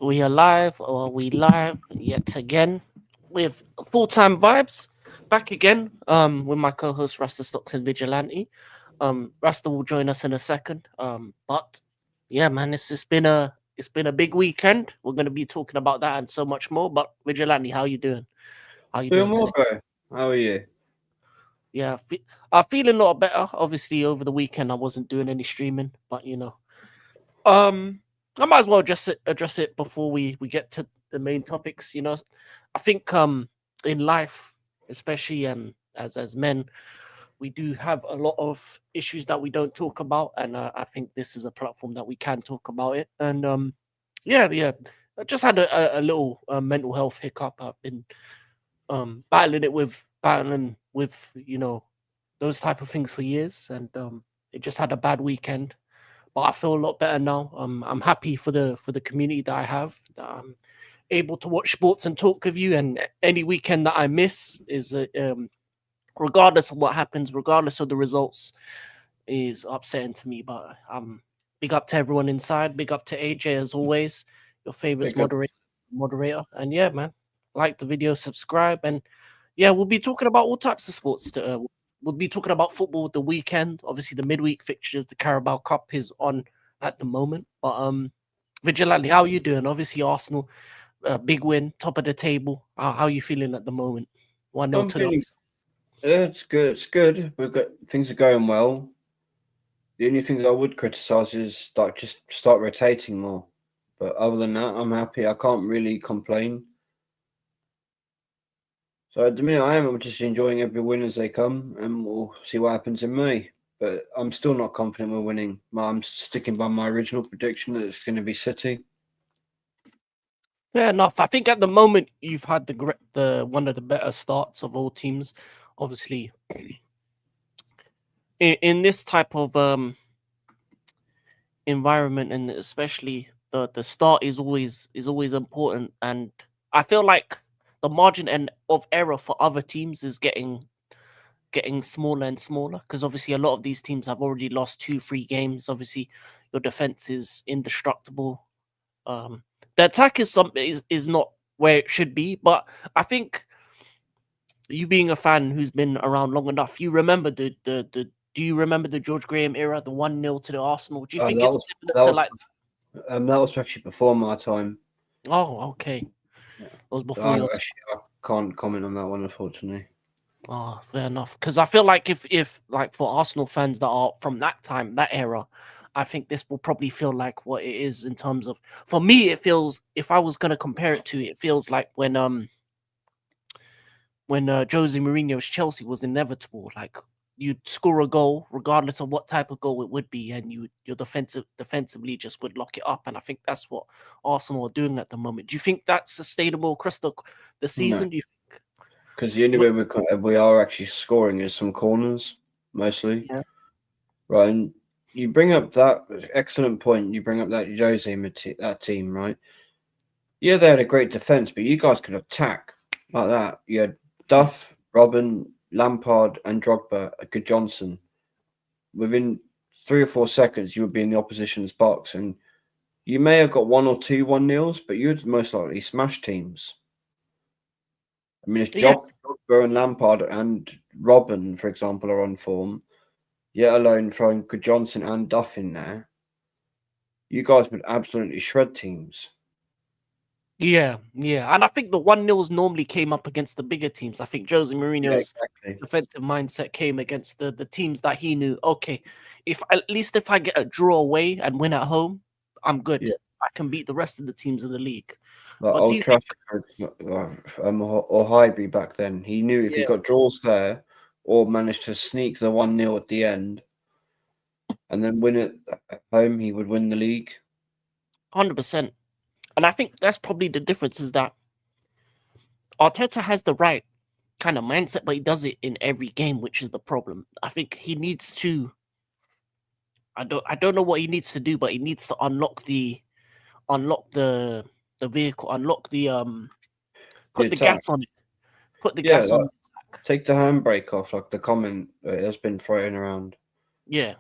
We are live, or we live yet again with full-time vibes. Back again, with my co-host Rasta Stocks and Vigilante. Rasta will join us in a second. But yeah, man, it's been a big weekend. We're gonna be talking about that and so much more. But Vigilante, how you doing? How you Doing doing well, today? bro. How are you? Yeah, I'm feeling a lot better. Obviously, over the weekend I wasn't doing any streaming, but Um, I might as well address it before we get to the main topics. I think in life, especially as men, we do have a lot of issues that we don't talk about, and I think this is a platform that we can talk about it. And yeah, I just had a little mental health hiccup. I've been battling with those type of things for years, and it just had a bad weekend, but I feel a lot better now. I'm happy for the community that I have. That I'm able to watch sports and talk with you. And any weekend that I miss is, regardless of what happens, regardless of the results, is upsetting to me. But big up to everyone inside. Big up to AJ as always, your favorites Pick up. moderator. And yeah, man, like the video, subscribe, and yeah, we'll be talking about all types of sports. We'll be talking about football the weekend. Obviously, the midweek fixtures, the Carabao Cup is on at the moment. But Vigilante, how are you doing? Obviously, Arsenal, big win, top of the table. How are you feeling at the moment? 1-0 I'm to the feeling. Yeah, it's good. It's good. We've got things are going well. The only thing that I would criticize is like just start rotating more. But other than that, I'm happy. I can't really complain. So at the minute, I'm just enjoying every win as they come, and we'll see what happens in May. But I'm still not confident we're winning. I'm sticking by my original prediction that it's going to be City. Fair enough. I think at the moment you've had the one of the better starts of all teams. Obviously, in this type of environment, and especially the start is always important. And I feel like the margin and of error for other teams is getting smaller and smaller, because obviously a lot of these teams have already lost 2-3 games. Obviously, your defense is indestructible. um the attack is not where it should be, but I think, you being a fan who's been around long enough, you remember the do you remember the George Graham era, the 1-0 to the Arsenal? Do you That think it's was similar that to, was like? that was actually before my time. Oh, okay. It Yeah. was So before your time. I can't comment on that one, unfortunately. Oh, fair enough. Because I feel like if like for Arsenal fans that are from that time, that era, I think this will probably feel like what it is in terms of, for me, it feels, if I was gonna compare it to, it feels like when Jose Mourinho's Chelsea was inevitable. Like, you'd score a goal regardless of what type of goal it would be, and your defensively just would lock it up. And I think that's what Arsenal are doing at the moment. Do you think that's sustainable, Crystal? The No, season? Do you think? because the only way we are actually scoring is some corners, mostly. Yeah. Right, and you bring up that excellent point. You bring up that Jose that team, right? Yeah, they had a great defense, but you guys could attack like that. You had Duff, Robin, Lampard, and Drogba, a good Johnson. Within 3 or 4 seconds, you would be in the opposition's box, and you may have got one or two 1-0s, but you'd most likely smash teams. I mean, if Yeah. Drogba and Lampard and Robin, for example, are on form, yet alone throwing good Johnson and Duff in there, you guys would absolutely shred teams. Yeah, and I think the 1-0s normally came up against the bigger teams. I think Jose Yeah, Mourinho's exactly. defensive mindset came against the teams that he knew. Okay, if at least if I get a draw away and win at home, I'm good. Yeah, I can beat the rest of the teams in the league. like But do Old you think? Trafford or Highbury back then. He knew if he Yeah, got draws there or managed to sneak the 1-0 at the end and then win it at home, he would win the league. 100%. And I think that's probably the difference, is that Arteta has the right kind of mindset, but he does it in every game, which is the problem. I think he needs to. I don't know what he needs to do, but he needs to unlock the vehicle, unlock The put the attack. gas on it, put the Yeah, gas on like the attack. take the handbrake off, like the comment that has been thrown around. Yeah,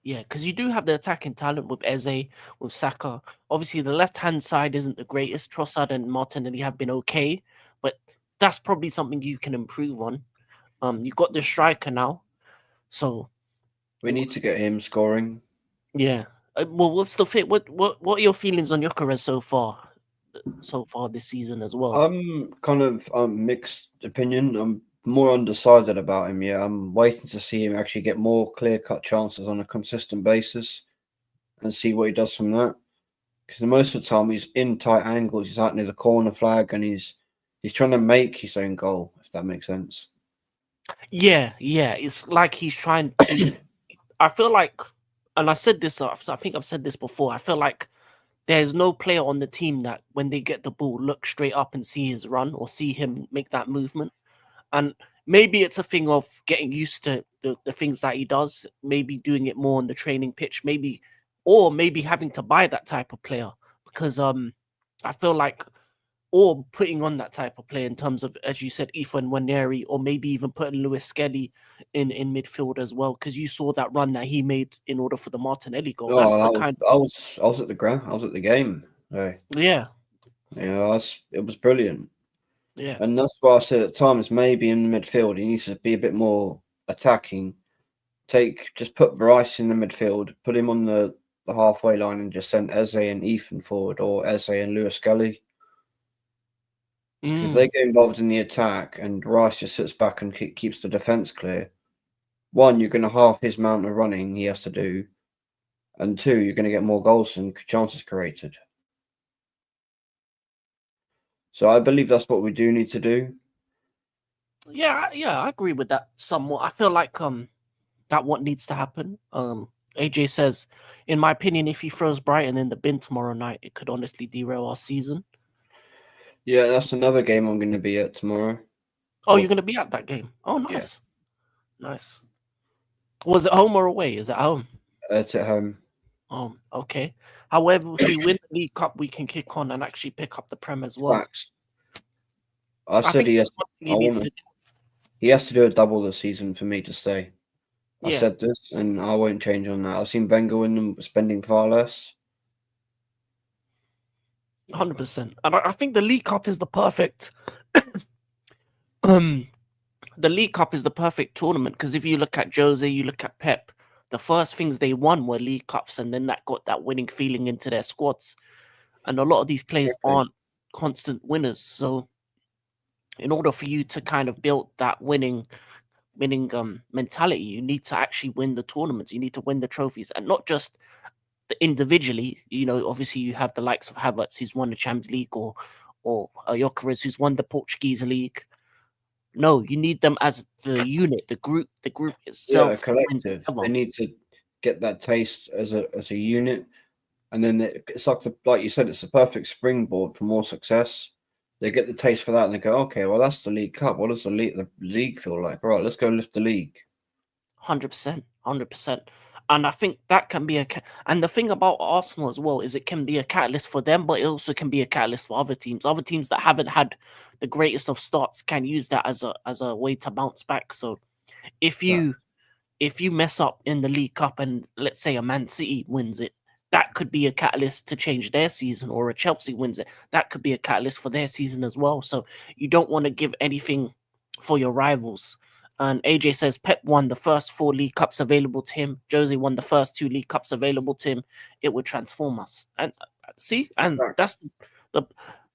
Yeah, because you do have the attacking talent with Eze, with Saka. Obviously, the left-hand side isn't the greatest. Trossard and Martinelli have been okay, but that's probably something you can improve on. You got the striker now, so We need to get him scoring. yeah. Well, what's the fit? What are your feelings on Gyökeres so far this season as well? I'm kind of mixed opinion. I'm more undecided about him. Yeah, I'm waiting to see him actually get more clear-cut chances on a consistent basis and see what he does from that. Because most of the time he's in tight angles, he's out near the corner flag, and he's trying to make his own goal. If that makes sense. Yeah, yeah. It's like he's trying to. I feel like, and I said this. I think I've said this before. I feel like there's no player on the team that when they get the ball look straight up and see his run or see him make that movement. And maybe it's a thing of getting used to the things that he does, maybe doing it more on the training pitch, maybe having to buy that type of player because I feel like or putting on that type of player in terms of, as you said, Ethan Waneri, or maybe even putting Lewis Skelly in midfield as well, because you saw that run that he made in order for the Martinelli goal. That's Oh, the kind. I was at the ground. I was at the game. So, Yeah, it was brilliant. yeah. And that's why I said at times maybe in the midfield he needs to be a bit more attacking. Just put Bryce in the midfield, put him on the halfway line, and just send Eze and Ethan forward, or Eze and Lewis Scully. Because if they Mm. get involved in the attack and Rice just sits back and keeps the defence clear, one, you're going to halve his amount of running he has to do, and two, you're going to get more goals and chances created. So I believe that's what we do need to do. Yeah, I agree with that somewhat. I feel like that what needs to happen. AJ says, in my opinion, if he throws Brighton in the bin tomorrow night, it could honestly derail our season. Yeah, that's another game I'm going to be at tomorrow. Oh, you're Well, gonna be at that game. Oh, yeah, nice, nice. Was it home or away? Is it home? it's at home. Okay. However, if we win the League Cup, we can kick on and actually pick up the Prem as well. Facts. I I said think he that's has. one thing I he needs want to to. do. He has to do a double this season for me to stay. I Yeah, said this, and I won't change on that. I've seen Wenger win them spending far less. 100%. And I think the League Cup is the perfect. um, the League Cup is the perfect tournament because if you look at Jose, you look at Pep. The first things they won were League Cups, and then that got that winning feeling into their squads. And a lot of these players Exactly. aren't constant winners. So, in order for you to kind of build that winning mentality, you need to actually win the tournaments. You need to win the trophies, and not just individually. You know, obviously you have the likes of Havertz who's won the Champions League, or Gyökeres who's won the Portuguese league. No, you need them as the unit, the group. The group Yeah, a itself win collective. They together. need to get that taste as a unit, and then it's like like you said, it's a perfect springboard for more success. They get the taste for that, and they go, okay, well that's the League Cup. What does the league feel like? All right, let's go lift the league. 100%, 100%. And I think that can be and the thing about Arsenal as well is it can be a catalyst for them, but it also can be a catalyst for other teams. Other teams that haven't had the greatest of starts can use that as a way to bounce back. So if But you if you mess up in the League Cup and let's say a Man City wins it, that could be a catalyst to change their season, or a Chelsea wins it. That could be a catalyst for their season as well. So you don't want to give anything for your rivals. And AJ says Pep won the first 4 League Cups available to him. Jose won the first 2 League Cups available to him. It would transform us. And see, and facts. that's the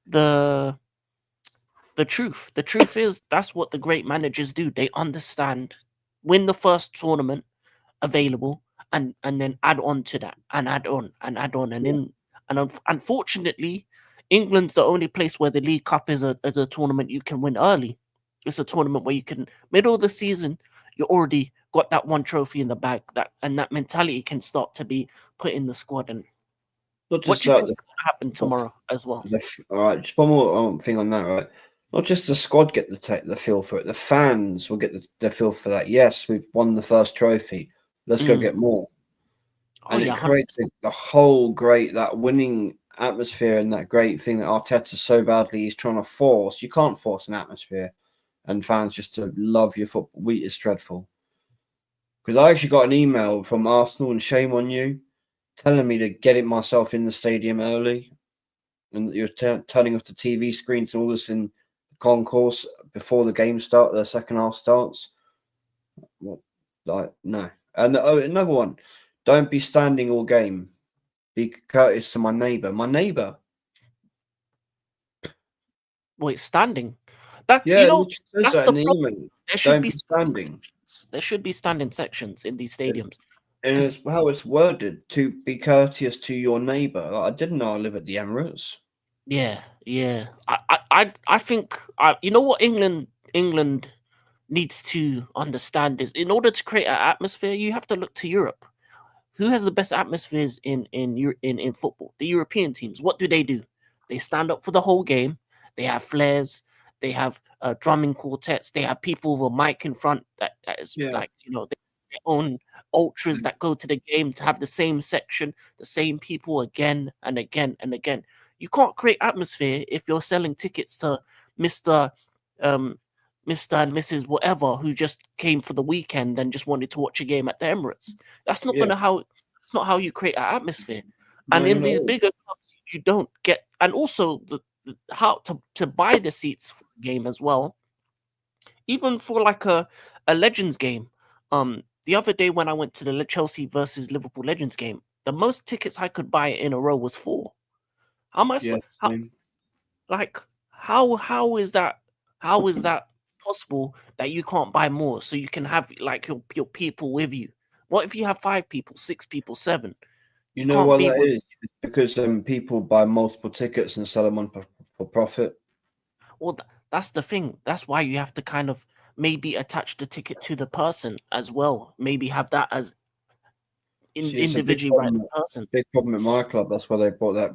the the truth. The truth is that's what the great managers do. They understand, win the first tournament available, and then add on to that, and add on and add on, and Yeah. in and unfortunately, England's the only place where the League Cup is a tournament you can win early. It's a tournament where you can middle of the season, you already got that one trophy in the bag, that and that mentality can start to be put in the squad. And Not what just do you that. think is going to happen tomorrow as well? All right, just one more thing on that. Right, not just the squad get the feel for it. The fans will get the feel for that. Yes, we've won the first trophy. Let's go Mm. get more. Oh And yeah, it creates 100%. the whole that winning atmosphere and that great thing that Arteta so badly is trying to force. You can't force an atmosphere and fans just to love your football. It's dreadful. Because I actually got an email from Arsenal, and shame on you, telling me to get it myself in the stadium early, and that you're turning off the TV screens and all this in the concourse before the second half starts. Well, like no. And another one, don't be standing all game. Be courteous to my neighbour. My neighbour. Wait, standing. That Yeah, you it know, literally says that's that the in the problem. email. There should Don't be be standing. there should be standing sections in these stadiums. And Because it's how it's worded, to be courteous to your neighbour. Like, I didn't know I live at the Emirates. yeah. I think you know what England needs to understand is in order to create an atmosphere, you have to look to Europe. Who has the best atmospheres in football? The European teams. What do? They stand up for the whole game. They have flares. They have drumming quartets. They have people with a mic in front that is Yeah. like their own ultras that go to the game to have the same section, the same people again and again and again. You can't create atmosphere if you're selling tickets to Mister um, Mr. and Mrs. whatever who just came for the weekend and just wanted to watch a game at the Emirates. That's not Yeah. gonna how that's not how you create an atmosphere. No, And you're in not. these bigger clubs, you don't get and also how to buy the seats for the game as well. Even for like a Legends game. The other day when I went to the Chelsea versus Liverpool Legends game, the most tickets I could buy in a row was 4. How am I Yeah. how Same. like how is that possible that you can't buy more so you can have like your people with you? What if you have 5 people, 6 people, 7? You You know can't what be that with is? It's because people buy multiple tickets and sell them on for profit. well that's the thing. That's why you have to kind of maybe attach the ticket to the person as well. Maybe have that as See, it's a individually right the person. big problem at my club. That's why they brought that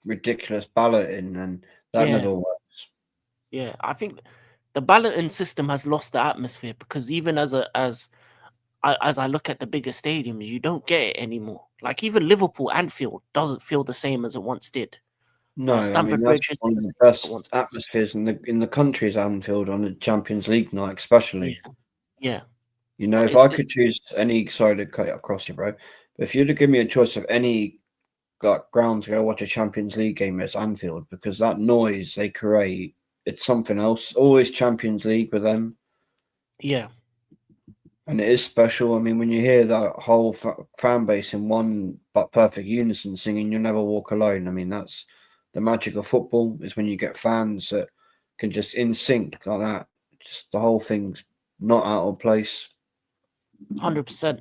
ridiculous ballot in, and that Yeah, never works. yeah. I think the balloting system has lost the atmosphere because even as I look at the bigger stadiums, you don't get it anymore. Like even Liverpool Anfield doesn't feel the same as it once did. No, I mean Stamford that's Bridge isn't one the of the same as it best once was. atmospheres in the country's Anfield on a Champions League night, Yeah, especially. yeah. You know, But if I could choose any, sorry to cut across you, bro, but if you'd have given me a choice of any like ground to go watch a Champions League game, it's Anfield because that noise they create, it's something else. Always Champions League with them, yeah, and it is special. I mean, when you hear that whole fan base in one but perfect unison singing "You'll Never Walk Alone," I mean that's the magic of football. Is when you get fans that can just in sync like that. Just the whole thing's not out of place. 100%,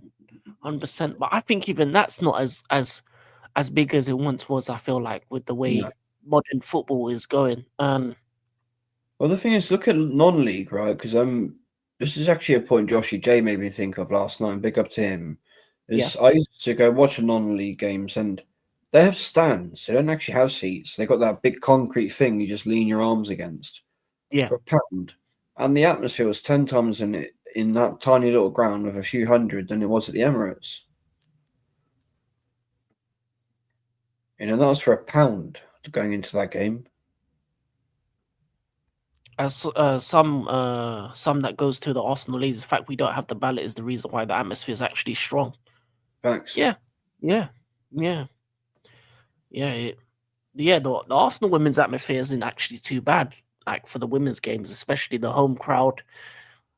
100%. But I think even that's not as big as it once was. I feel like with the No. way modern football is going. Well, the thing is, look at non-league, right? Because this is actually a point Joshy J made me think of last night. And big up to him. Yeah, Is I used to go watch non-league games, and they have stands. They don't actually have seats. They got that big concrete thing you just lean your arms against yeah, for a pound, and the atmosphere was 10 times in that tiny little ground with a few hundred than it was at the Emirates. You know, that was for a pound going into that game. as some that goes to the Arsenal leagues. The fact we don't have the ballot is the reason why the atmosphere is actually strong. Facts. Yeah, yeah, yeah, yeah. The Arsenal women's atmosphere isn't actually too bad. Like for the women's games, especially the home crowd,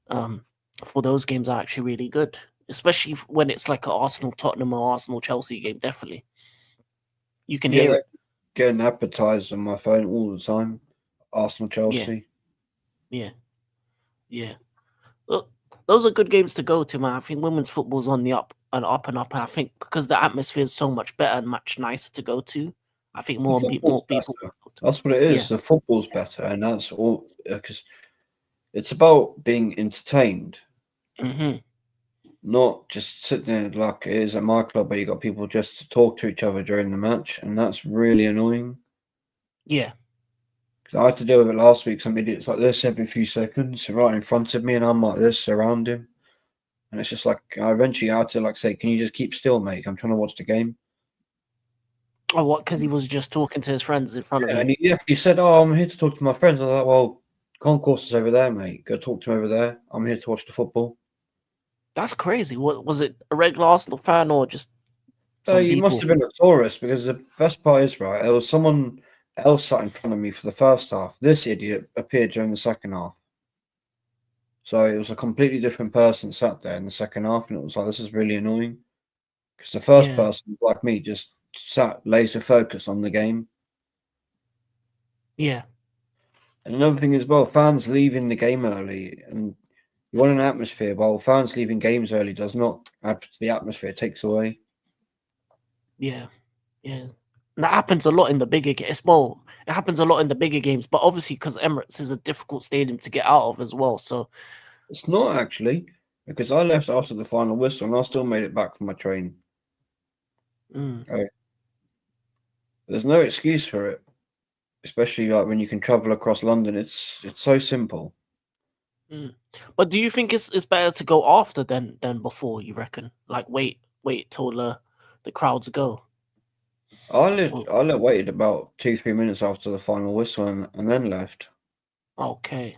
um, for those games are actually really good. Especially when it's like an Arsenal Tottenham or Arsenal Chelsea game. Definitely, you can Yeah, hear they're it. getting advertised on my phone all the time. Arsenal, Yeah, Chelsea. yeah, yeah. Well, those are good games to go to, man. I think women's football's on the up and up and up. And I think because the atmosphere is so much better and much nicer to go to, I think The more football's people better. will go to it. That's what it Yeah. is. The football's better, and that's all because it's about being entertained, Hmm. not just sitting there like it is at my club where you got people just to talk to each other during the match, and that's really annoying. Yeah. 'Cause I had to deal with it last week. Some idiots like this every few seconds, right in front of me, and I'm like this around him, and it's just like I eventually had to like say, "Can you just keep still, mate? I'm trying to watch the game." Oh, what? Because he was just talking to his friends in front of Yeah, you. and he said, "Oh, I'm here to talk to my friends." I was like, "Well, concourse is over there, mate. Go talk to him over there. I'm here to watch the football." That's crazy. What was it? A regular Arsenal fan or just some You must people? have been a tourist because the best part is, right, there was someone else sat in front of me for the first half. This idiot appeared during the second half. So it was a completely different person sat there in the second half, and it was like, this is really annoying. Because the first Yeah, person, like me, just sat laser focused on the game. yeah, And another thing as well, fans leaving the game early, and you want an atmosphere. Well, fans leaving games early does not add to the atmosphere; it takes away. yeah, yeah. That happens a lot in the bigger games. Well, it happens a lot in the bigger games, but obviously because Emirates is a difficult stadium to get out of as well. So, It's not actually because I left after the final whistle, and I still made it back from my train. mm, Right? There's no excuse for it, especially like when you can travel across London. It's so simple. mm. But do you think it's better to go after than before? You reckon? Like wait till the crowds go. Or, I waited about 2 3 minutes after the final whistle and then left. okay.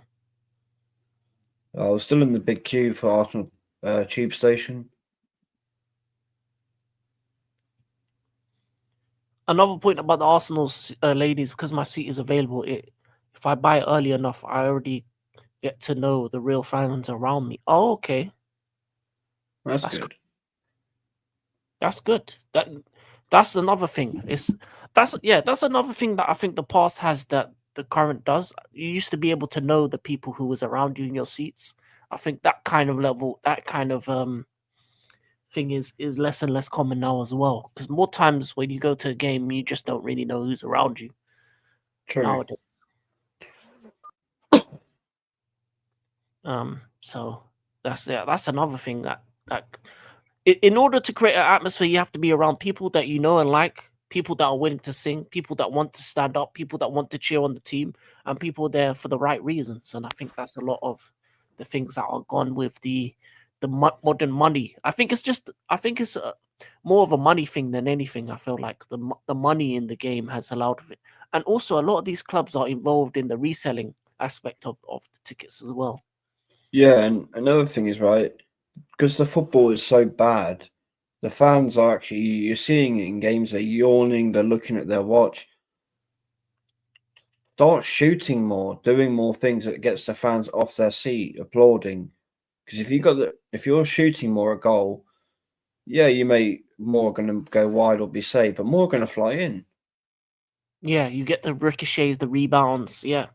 I was still in the big queue for Arsenal tube station. Another point about the Arsenal's ladies, because my seat is available. If I buy it early enough, I already get to know the real fans around me. Oh, okay, That's that's good. that's good. That's another thing. That's another thing that I think the past has that the current does. You used to be able to know the people who was around you in your seats. I think that kind of level, that kind of thing is less and less common now as well. Because more times when you go to a game, you just don't really know who's around you True. nowadays. So that's another thing that in order to create an atmosphere, you have to be around people that you know and like, people that are willing to sing, people that want to stand up, people that want to cheer on the team, and people there for the right reasons. And I think that's a lot of the things that are gone with the modern money. I think it's more of a money thing than anything. I feel like the money in the game has allowed of it, and also a lot of these clubs are involved in the reselling aspect of the tickets as well. Yeah, and another thing is right because the football is so bad. The fans are actually you're seeing it in games. They're yawning. They're looking at their watch. Start shooting more, doing more things that gets the fans off their seat, applauding. Because if you're shooting more a goal, yeah, you may more going to go wide or be safe, but more going to fly in. Yeah, you get the ricochets, the rebounds. Yeah,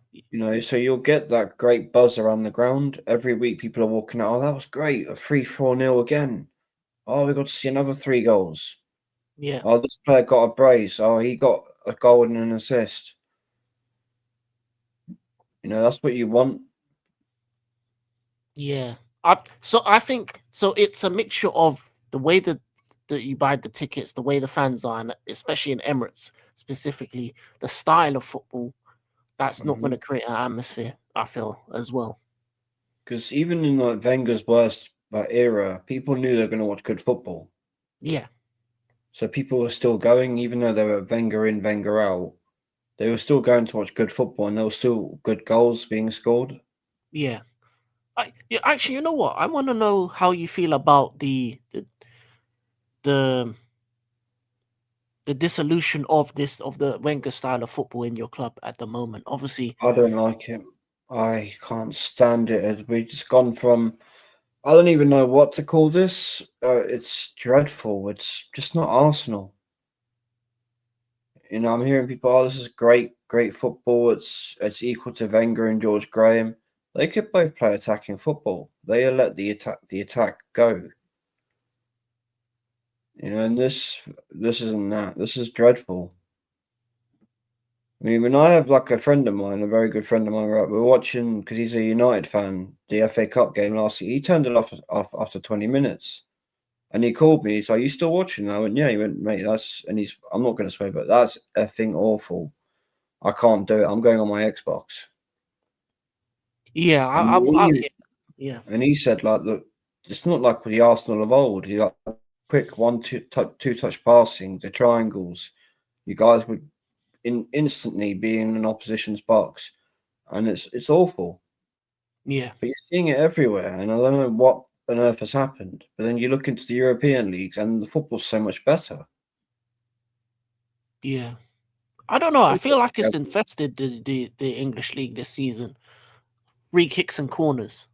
So you'll get that great buzz around the ground. Every week people are walking out, oh, that was great. A 3-4-0 again. Oh, we got to see another 3 goals. yeah, Oh, this player got a brace. Oh, he got a goal and an assist. That's what you want. yeah. I think so. It's a mixture of the way that you buy the tickets, the way the fans are, and especially in Emirates specifically, the style of football. That's not going to create an atmosphere. I feel as well. Because even in like Wenger's worst era, people knew they were going to watch good football. Yeah, So people were still going, even though they were Wenger in, Wenger out. They were still going to watch good football, and there were still good goals being scored. yeah. Yeah, actually, you know what? I want to know how you feel about the the dissolution of the Wenger style of football in your club at the moment. Obviously, I don't like it. I can't stand it. We've just gone from I don't even know what to call this. It's dreadful. It's just not Arsenal. I'm hearing people, oh, this is great, great football. It's equal to Wenger and George Graham. They could both play attacking football. They let the attack go. And this isn't that. This is dreadful. I mean, when I have like a friend of mine, a very good friend of mine, right? We're watching because he's a United fan, the FA Cup game last year. He turned it off after 20 minutes. And he called me. He's like, "You still watching?" I went, "Yeah." He went, "Mate, I'm not going to swear, but that's effing awful. I can't do it. I'm going on my Xbox." yeah, And he, yeah, and he said, like, look, it's not like the Arsenal of old. You like quick two touch passing, the triangles. You guys would instantly be in an opposition's box, and it's awful. yeah. But you're seeing it everywhere, and I don't know what. on earth has happened? But then you look into the European leagues, and the football's so much better. Yeah. I don't know. I feel like it's Yeah, infested the English league this season. Free kicks and corners.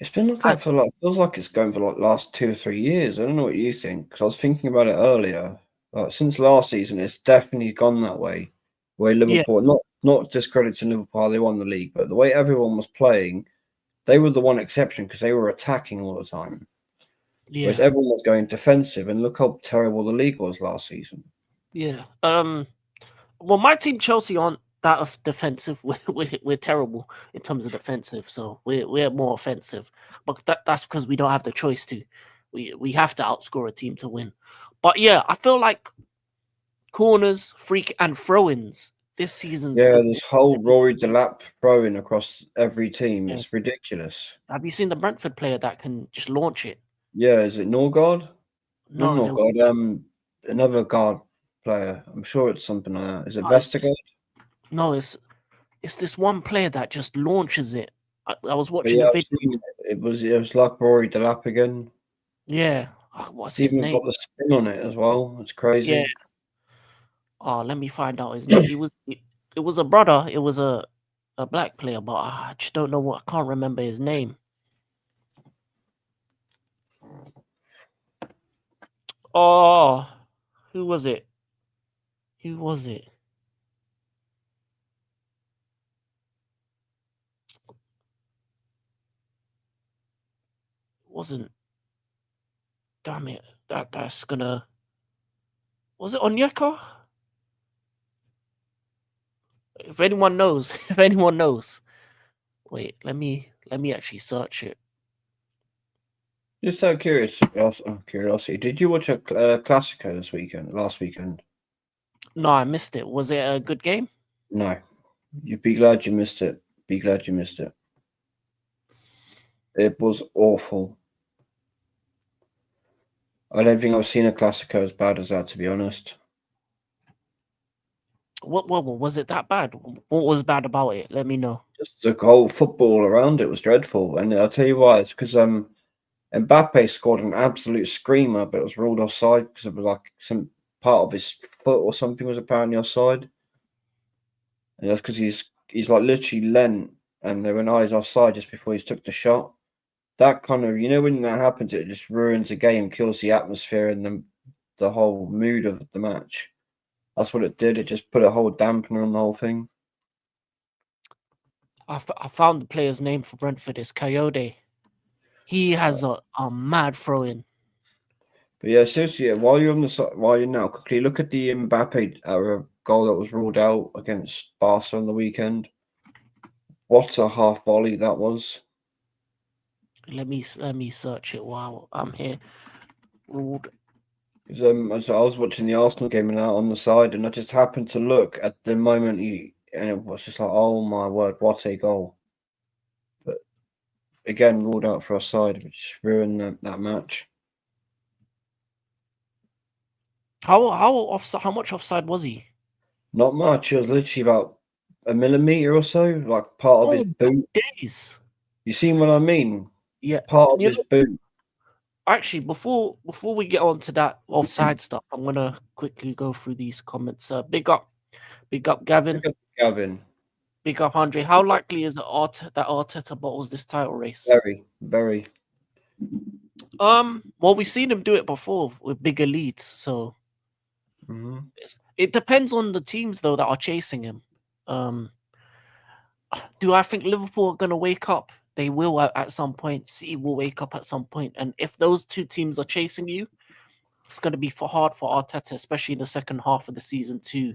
it's been like I, that for like feels like it's going for like last 2 or 3 years. I don't know what you think because I was thinking about it earlier. Like since last season, it's definitely gone that way. Where yeah, Liverpool, not discrediting Liverpool how they won the league, but the way everyone was playing, they were the one exception because they were attacking all the time, whereas yeah, everyone was going defensive. And look how terrible the league was last season. yeah. Well, my team Chelsea aren't that of defensive. We're terrible in terms of defensive, so we're more offensive. But that's because we don't have the choice to. We have to outscore a team to win. But yeah, I feel like corners, freak, and throw-ins this season's Yeah, the this whole Rory Delap throwing across every team, yeah. it's ridiculous. Have you seen the Brentford player that can just launch it? Yeah, is it Norgard? Not No, there Norgard, another guard player. I'm sure it's something like that. Is it it's this, Vestergaard? no, it's this one player that just launches it. I was But watching yeah, a I've video. seen it. It was like Rory Delap again. Yeah, what's It's his even name? got the spin on it as well. It's Yeah. crazy. Oh, let me find out his name. It was a brother. It was a black player, but I just don't know what. I can't remember his name. Oh, who was it? Who was it? Wasn't. Damn it. That's gonna. Was it Onyeka? If anyone knows, if anyone knows. Wait, let me actually search it. Just out of curiosity, did you watch a Classico this weekend? Last weekend? No, I missed it. Was it a good game? No. You'd be glad you missed it. Be glad you missed it. It was awful. I don't think I've seen a Classico as bad as that, to be honest. What was it that bad? What was bad about it? Let me know. Just the whole football around it was dreadful, and I'll tell you why. It's because Mbappe scored an absolute screamer, but it was ruled offside because it was like some part of his foot or something was apparently offside, and that's because he's like literally leant, and there were eyes offside just before he took the shot. That kind of when that happens, it just ruins the game, kills the atmosphere and the whole mood of the match. That's what it did. It just put a whole dampener on the whole thing. I found the player's name for Brentford is Coyote. He has a mad throw in. But yeah, seriously, while you're now quickly look at the Mbappe goal that was ruled out against Barca on the weekend. What a half volley that was! Let me search it while I'm here. Ruled. As I was watching the Arsenal game and out on the side, and I just happened to look at the moment and it was just like, oh my word, what a goal! But again, ruled out for offside, which ruined that match. How much offside was he? Not much. It was literally about a millimeter or so, like part of his Oh my boot. days. You seen what I mean? Yeah. Part of You his know, boot. actually, before we get on to that offside stuff, I'm gonna quickly go through these comments. Big up Gavin, Look at Gavin. big up Andre. How likely is it that Arteta bottles this title race? Very, very. Well, we've seen him do it before with bigger leads, so Mm-hmm. it depends on the teams though that are chasing him. Um, do I think Liverpool are gonna wake up? They will at some point. City will wake up at some point, and if those two teams are chasing you, it's going to be hard for Arteta, especially in the second half of the season, to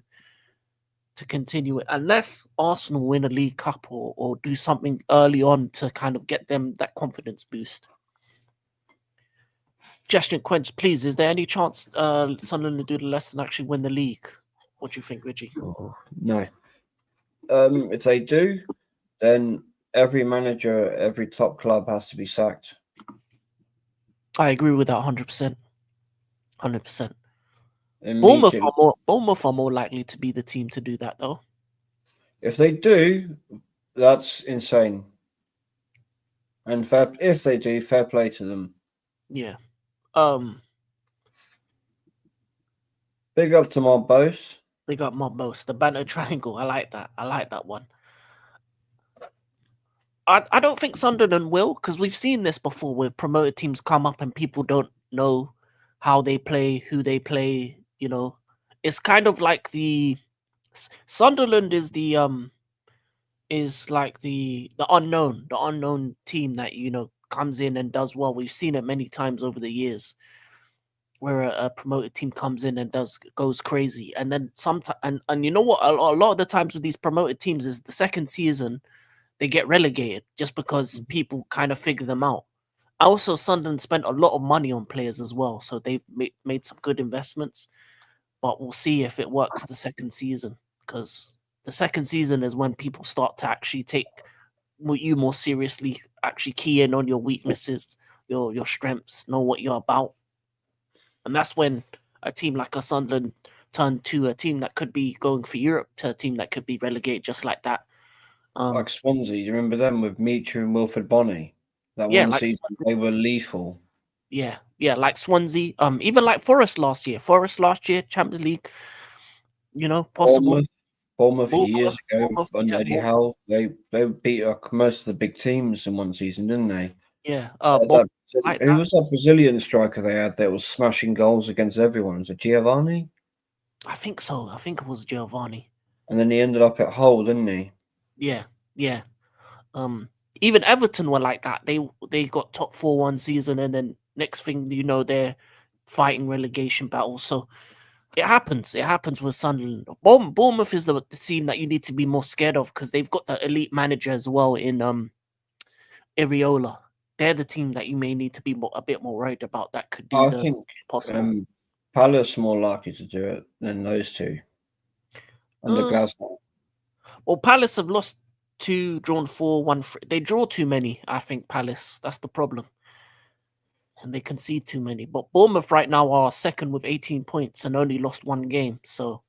continue it. Unless Arsenal win a League Cup or do something early on to kind of get them that confidence boost. Justin Quench, please, is there any chance Sunderland will do the less than actually win the league? What do you think, Reggie? Oh, no. If they do, then every manager, every top club has to be sacked. I agree with that 100%. 100%. Immediately. Bournemouth are more likely to be the team to do that, though. If they do, that's insane. And if they do, fair play to them. Yeah. Um, Big up to my boss. they got mob most the banner triangle. I like that. I like that one. I don't think Sunderland will, because we've seen this before where promoted teams come up and people don't know how they play, who they play. It's kind of like Sunderland is like the unknown team that comes in and does well. We've seen it many times over the years where a promoted team comes in and goes crazy, and then sometimes and you know what, a lot of the times with these promoted teams is the second season they get relegated just because people kind of figure them out. Also, Sunderland spent a lot of money on players as well, so they've made some good investments. But we'll see if it works the second season, because the second season is when people start to actually take you more seriously, actually key in on your weaknesses, your strengths, know what you're about, and that's when a team like a Sunderland turned to a team that could be going for Europe to a team that could be relegated just like that. Like Swansea, you remember them with Michu and Wilfred Bonny? That Yeah, one like season, they were lethal. yeah, like Swansea, even like Forest last year. Forest last year, Champions League, possible. Bournemouth, Bournemouth years ago Yeah, under Eddie Howe, they beat most of the big teams in one season, didn't they? yeah. That, Like who that. was that Brazilian striker they had that was smashing goals against everyone? Was it Giovanni? I think so. I think it was Giovanni. And then he ended up at Hull, didn't he? Yeah, yeah. Um, Even Everton were like that. They got top four one season, and then next thing you know, they're fighting relegation battles. So it happens. It happens with Sunderland. Bournemouth is the team that you need to be more scared of because they've got the elite manager as well in Iriola. They're the team that you may need to be a bit more worried about that could do I the think possible. Palace more likely to do it than those two under Uh, Glasgow. well, Palace have lost two, drawn four, one. They draw too many. I think Palace. That's the problem, and they concede too many. But Bournemouth right now are second with 18 points and only lost one game. So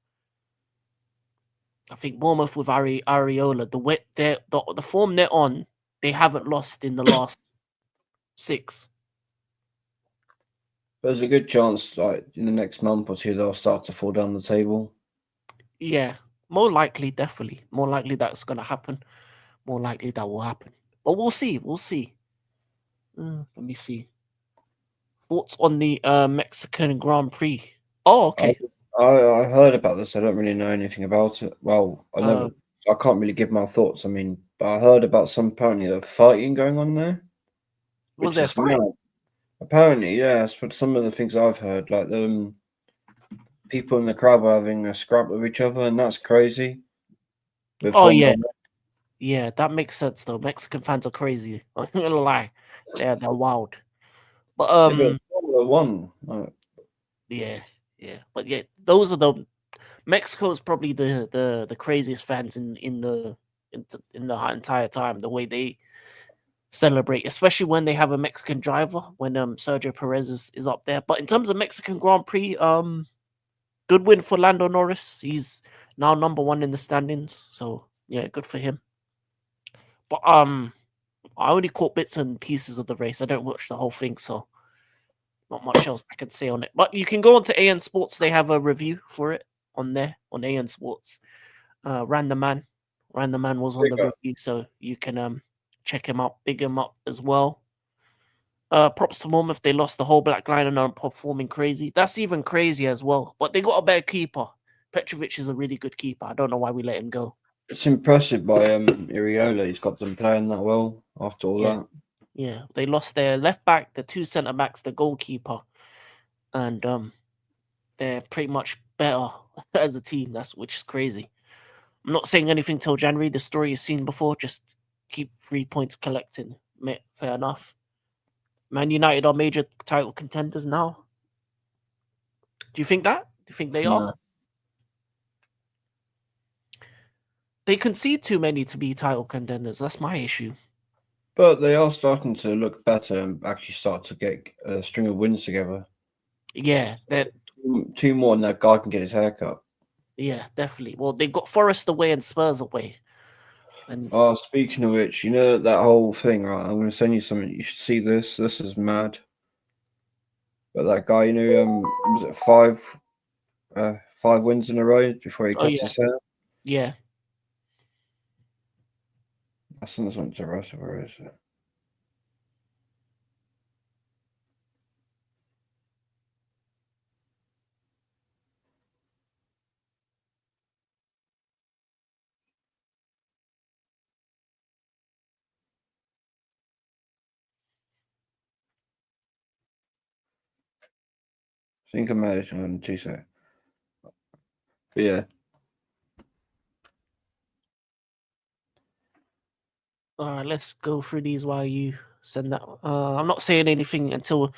I think Bournemouth with Ariola, the form they're on, they haven't lost in the last six. There's a good chance, like in the next month or two, they'll start to fall down the table. Yeah, more likely, definitely. More likely that's going to happen. More likely that will happen. But we'll see. We'll see. Let me see. Thoughts on the Mexican Grand Prix? Oh, I, okay. I heard about this. I don't really know anything about it. Well, Uh, I can't really give my thoughts. I mean, but I heard about some apparently of fighting going on there, was which there a is fight? mad. Apparently, yes, but some of the things I've heard, like people in the crowd were having a scrap with each other, and that's crazy. With Oh Honda, yeah, yeah. That makes sense though. Mexican fans are crazy. I'm not gonna lie, they're wild. But yeah, but it's Formula One. yeah, yeah. But yeah, those are the Mexico is probably the craziest fans in the entire time. The way they celebrate, especially when they have a Mexican driver, when Sergio Perez is up there. But in terms of Mexican Grand Prix, good win for Lando Norris. He's now number one in the standings. So yeah, good for him. But I only caught bits and pieces of the race. I don't watch the whole thing, so not much else I can say on it. But you can go on to AN Sports. They have a review for it on there on AN Sports. Random Man. Random Man was on the Bigger. review, so you can check him out, big him up as well. Props to Bournemouth. They lost the whole black line and are performing crazy. That's even crazier as well. But they got a better keeper. Petrovic is a really good keeper. I don't know why we let him go. It's impressive by Iriola. He's got them playing that well after all Yeah, that. yeah. They lost their left back, the two centre backs, the goalkeeper, and they're pretty much better as a team. Which is crazy. I'm not saying anything till January. The story you've seen before. Just keep 3 points collecting. Fair enough. Man United are major title contenders now. Do you think that? Do you think they are? No. They concede too many to be title contenders. That's my issue. But they are starting to look better and actually start to get a string of wins together. Yeah, that. Two more, and that guy can get his haircut. Yeah, definitely. Well, they got Forest away and Spurs away. And Oh, speaking of which, you know that whole thing, right? I'm gonna send you something. You should see this. This is mad. But that guy, was it five wins in a row before he oh cuts yeah, his hair? yeah. I sent this one to Russell. Where is it? I think I made it on Tuesday. But yeah, Let's go through these while you send that. I'm not saying anything until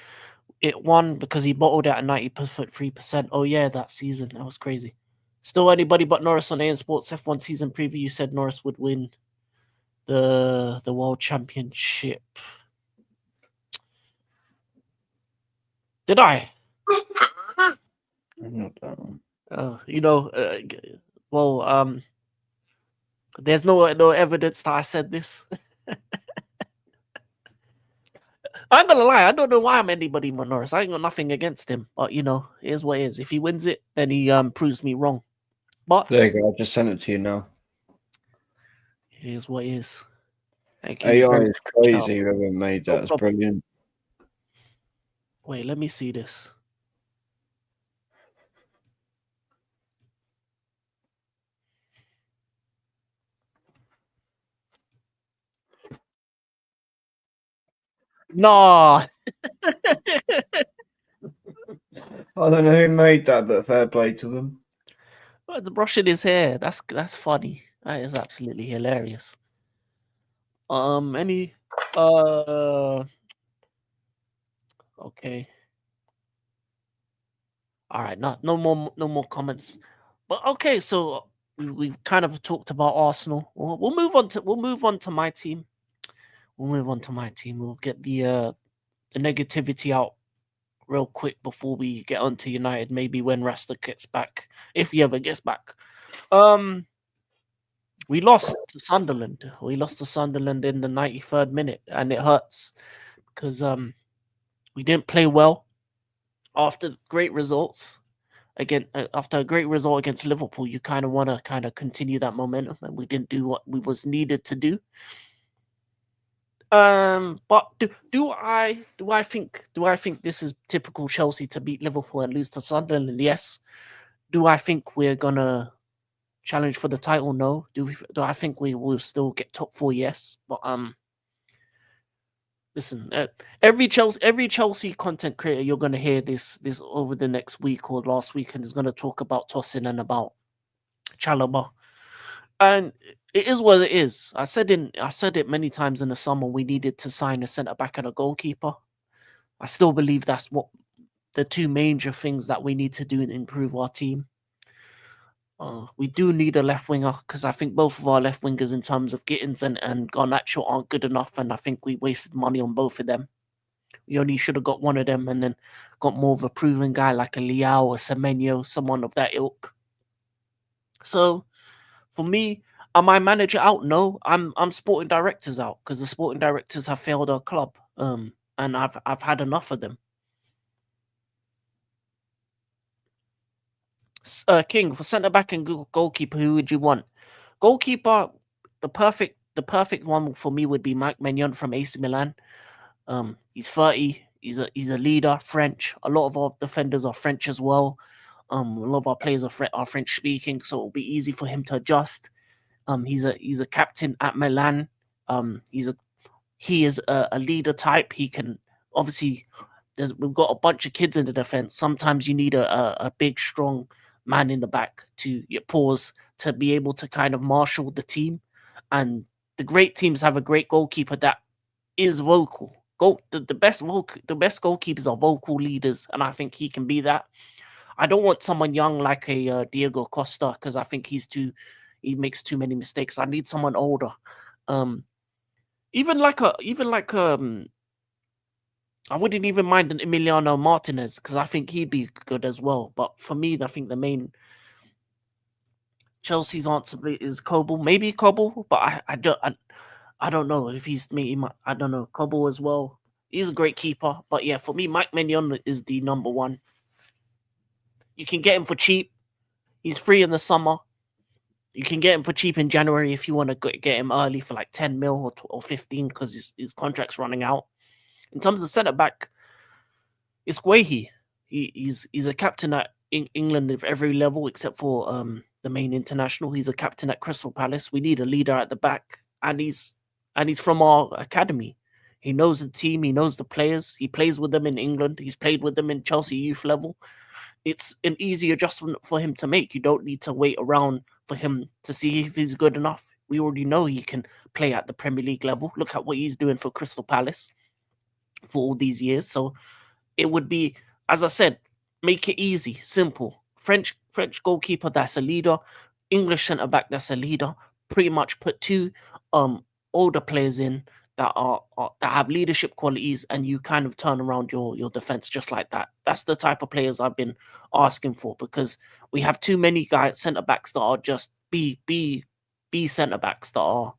it won because he bottled out at 93%. Oh yeah, that season that was crazy. Still, anybody but Norris on AN Sports F1 season preview. You said Norris would win the world championship. Did I? not that one. You know, well, there's no evidence that I said this. I'm gonna lie, I don't know why I'm anybody but Norris. I ain't got nothing against him, but you know, here's what it is. If he wins it, then he proves me wrong. But There you go. I just sent it to you now. here's what it is. Thank you AI very is much. crazy. Whoever made No that is problem. brilliant. Wait, let me see this. No, I don't know who made that, but fair play to them. the brushing his hair. That's funny. That is absolutely hilarious. Any okay. All right, no more comments. But okay, so we've kind of talked about Arsenal. We'll move on to my team. We'll move on to my team. We'll get the negativity out real quick before we get on to United. Maybe when Rasta gets back, if he ever gets back. We lost to Sunderland. We lost to Sunderland in the 93rd minute, and it hurts because we didn't play well after great results. Again, after a great result against Liverpool, you kind of want to kind of continue that momentum, and we didn't do what we was needed to do. But do I think this is typical Chelsea to beat Liverpool and lose to Sunderland? Yes. Do I think we're gonna challenge for the title? No. Do I think we will still get top four? Yes. But listen, every Chelsea content creator you're gonna hear this over the next week or last weekend is gonna talk about Tosin and about Chalobah. And it is what it is. I said it many times in the summer. We needed to sign a centre back and a goalkeeper. I still believe that's what the two major things that we need to do to improve our team. We do need a left winger because I think both of our left wingers, in terms of Gittins and Garnacho, aren't good enough, and I think we wasted money on both of them. We only should have got one of them and then got more of a proven guy like a Liao or Semenyo, someone of that ilk. So for me, am I manager out? No, I'm sporting directors out because the sporting directors have failed our club. And I've had enough of them. King, for centre back and goalkeeper, who would you want? Goalkeeper, the perfect one for me would be Mike Maignan from AC Milan. He's 30. He's a leader, French. A lot of our defenders are French as well. A lot of our players are French speaking, so it'll be easy for him to adjust. He's a captain at Milan. He is a leader type. He can obviously. We've got a bunch of kids in the defense. Sometimes you need a big, strong man in the back to pause to be able to kind of marshal the team. And the great teams have a great goalkeeper that is vocal. The best goalkeepers are vocal leaders, and I think he can be that. I don't want someone young like a Diego Costa because I think he makes too many mistakes. I need someone older. Um, even like I wouldn't even mind an Emiliano Martinez because I think he'd be good as well. But for me, I think Chelsea's answer is Koble, maybe Koble, but I don't know if he's me. I don't know Koble as well. He's a great keeper, but yeah, for me, Mike Mignon is the number one. You can get him for cheap. He's free in the summer. You can get him for cheap in January if you want to get him early for like 10 mil or 15 because his contract's running out. In terms of centre back, it's Guehi. He's a captain at England of every level except for the main international. He's a captain at Crystal Palace. We need a leader at the back, and he's from our academy. He knows the team. He knows the players. He plays with them in England. He's played with them in Chelsea youth level. It's an easy adjustment for him to make. You don't need to wait around for him to see if he's good enough. We already know he can play at the Premier League level. Look at what he's doing for Crystal Palace for all these years. So it would be, as I said, make it easy, simple. French goalkeeper that's a leader, English centre back that's a leader. Pretty much put two older players in that have leadership qualities, and you kind of turn around your defense just like that. That's the type of players I've been asking for because we have too many guys centre backs that are just be centre backs that are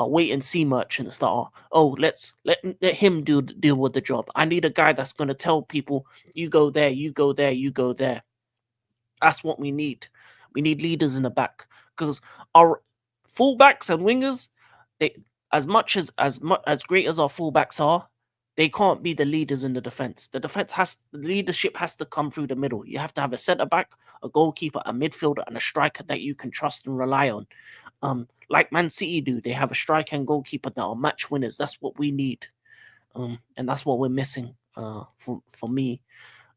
wait and see merchants that are let him deal with the job. I need a guy that's going to tell people you go there, you go there, you go there. That's what we need. We need leaders in the back because our fullbacks and wingers, they as great as our fullbacks are, they can't be the leaders in the defense. The leadership has to come through the middle. You have to have a centre back, a goalkeeper, a midfielder, and a striker that you can trust and rely on. Like Man City do, they have a striker and goalkeeper that are match winners. That's what we need, and that's what we're missing. For me,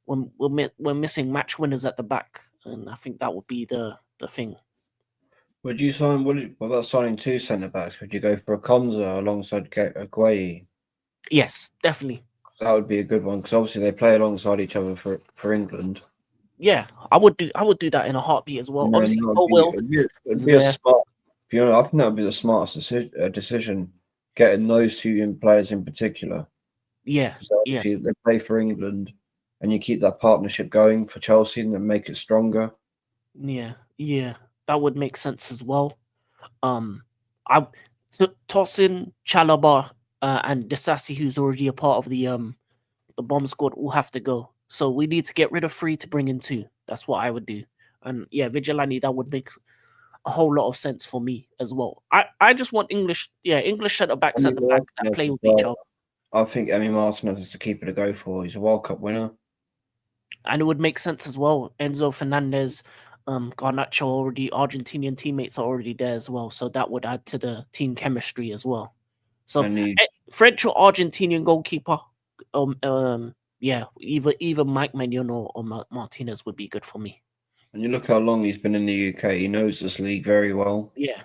when we're missing match winners at the back, and I think that would be the thing. Would you sign? What about signing two centre backs? Would you go for a Konza alongside Guehi? Yes, definitely. That would be a good one because obviously they play alongside each other for England. Yeah, I would do that in a heartbeat as well. And then Obviously, that would be, Colwell it'd is be a there. smart. You know, I think that would be the smartest decision, getting those two players in particular. Yeah, Because yeah, obviously they play for England, and you keep that partnership going for Chelsea and then make it stronger. yeah. That would make sense as well. Um, I toss in Chalobah and Disasi, who's already a part of the bomb squad, all have to go. So we need to get rid of three to bring in two. That's what I would do. And yeah, Vigilante, that would make a whole lot of sense for me as well. I just want English centre backs at Emmy the back that Martinez play as with each well. other. I think Emmy Martinez is the keeper to go for. He's a World Cup winner. And it would make sense as well. Enzo Fernandez, Garnacho already, Argentinian teammates are already there as well. So that would add to the team chemistry as well. So And he, French or Argentinian goalkeeper, yeah, either Mike Maignan or Martinez would be good for me. and you look how long he's been in the UK. He knows this league very well. Yeah,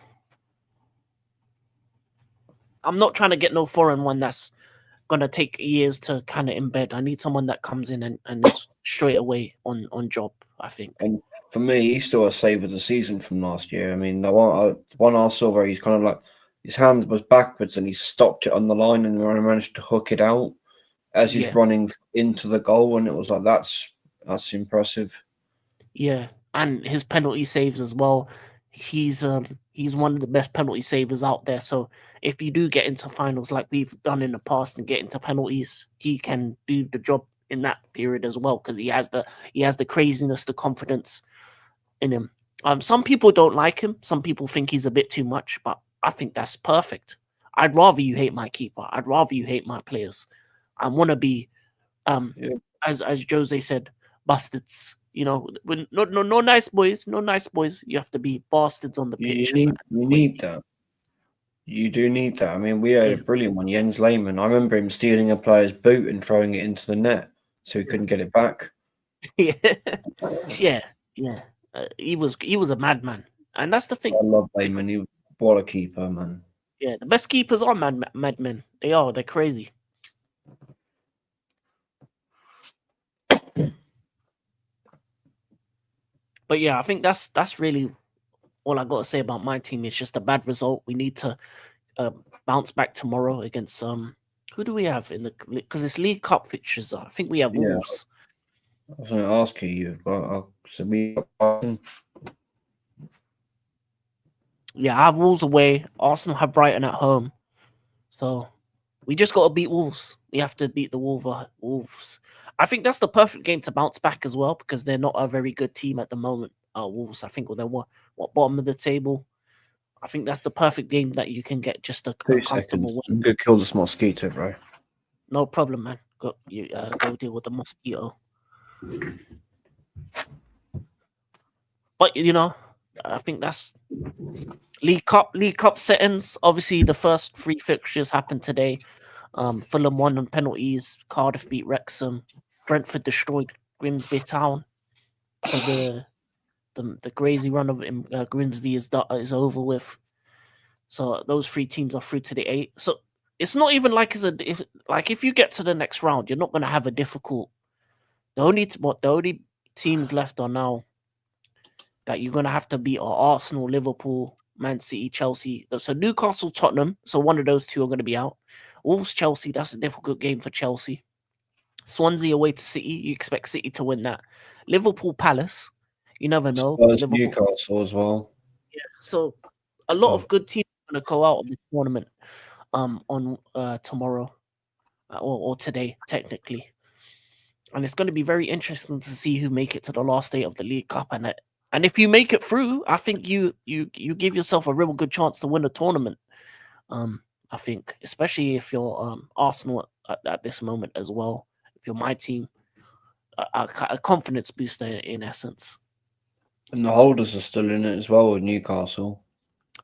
I'm not trying to get no foreign one that's gonna take years to kind of embed. I need someone that comes in and is straight away on job. I think. And for me, he's still a save of the season from last year. I mean, the one I saw where he's kind of like his hand was backwards and he stopped it on the line and managed to hook it out as he's Yeah, running into the goal, and it was like that's impressive. yeah, and his penalty saves as well. He's one of the best penalty savers out there. So if you do get into finals like we've done in the past and get into penalties, he can do the job in that period as well because he has the craziness, the confidence in him. Some people don't like him. Some people think he's a bit too much, but I think that's perfect. I'd rather you hate my keeper. I'd rather you hate my players. I want to be, um, Yeah, as Jose said, bastards. When no nice boys, no nice boys. You have to be bastards on the you, you pitch. need And you that's what you need need. that. You do need that. I mean, we had a Yeah, brilliant one, Jens Lehmann. I remember him stealing a player's boot and throwing it into the net so he couldn't get it back. yeah, yeah, yeah. He was a madman, and that's the thing. I love Lehmann. What a keeper, man. Yeah, the best keepers are madmen. They are. They're crazy. But yeah, I think that's really all I got to say about my team. It's just a bad result. We need to bounce back tomorrow against who do we have in the because it's League Cup fixtures. I think we have Yeah, Wolves. I was going to ask you. So we got Brighton. Yeah, I have Wolves away. Arsenal have Brighton at home. So we just got to beat Wolves. We have to beat the Wolves. I think that's the perfect game to bounce back as well because they're not a very good team at the moment. Wolves, I think, they're what bottom of the table. I think that's the perfect game that you can get just a 2 seconds. comfortable win. I'm gonna kill this mosquito, bro. No problem, man. Go deal with the mosquito. But I think that's League Cup settings. Obviously, the first three fixtures happened today. Fulham won on penalties. Cardiff beat Wrexham. Brentford destroyed Grimsby Town. So the crazy run of Grimsby is over with. So those three teams are through to the eight. So it's not even like if you get to the next round, you're not going to have a difficult. The only teams left are now that you're going to have to beat are Arsenal, Liverpool, Man City, Chelsea. So Newcastle, Tottenham. So one of those two are going to be out. Wolves, Chelsea. That's a difficult game for Chelsea. Swansea away to City. You expect City to win that. Liverpool, Palace. You never know. Spurs, Liverpool. Newcastle as well. Yeah. So a lot Oh, of good teams are going to go out of the tournament on tomorrow or today technically, and it's going to be very interesting to see who make it to the last day of the League Cup. And if you make it through, I think you give yourself a real good chance to win a tournament. I think, especially if you're Arsenal at this moment as well. If you're my team, a confidence booster in essence. and the holders are still in it as well with Newcastle.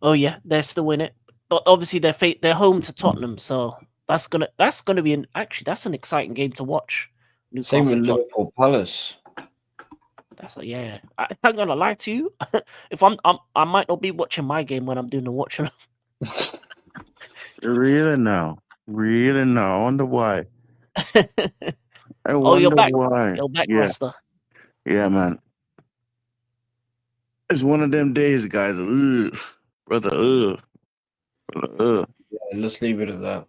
Oh yeah, they're still in it, but obviously they're home to Tottenham, so that's gonna be that's an exciting game to watch. Same with Newcastle Tottenham. Liverpool Palace. Yeah. I'm gonna lie to you. If I might not be watching my game when I'm doing the watching. Really now. Really now. I wonder why. I Oh, you're wonder back. why. You're back, Yeah. Rasta. Yeah, man. It's one of them days, guys. Ugh. Brother, ugh. Brother, ugh. Yeah, let's leave it at that.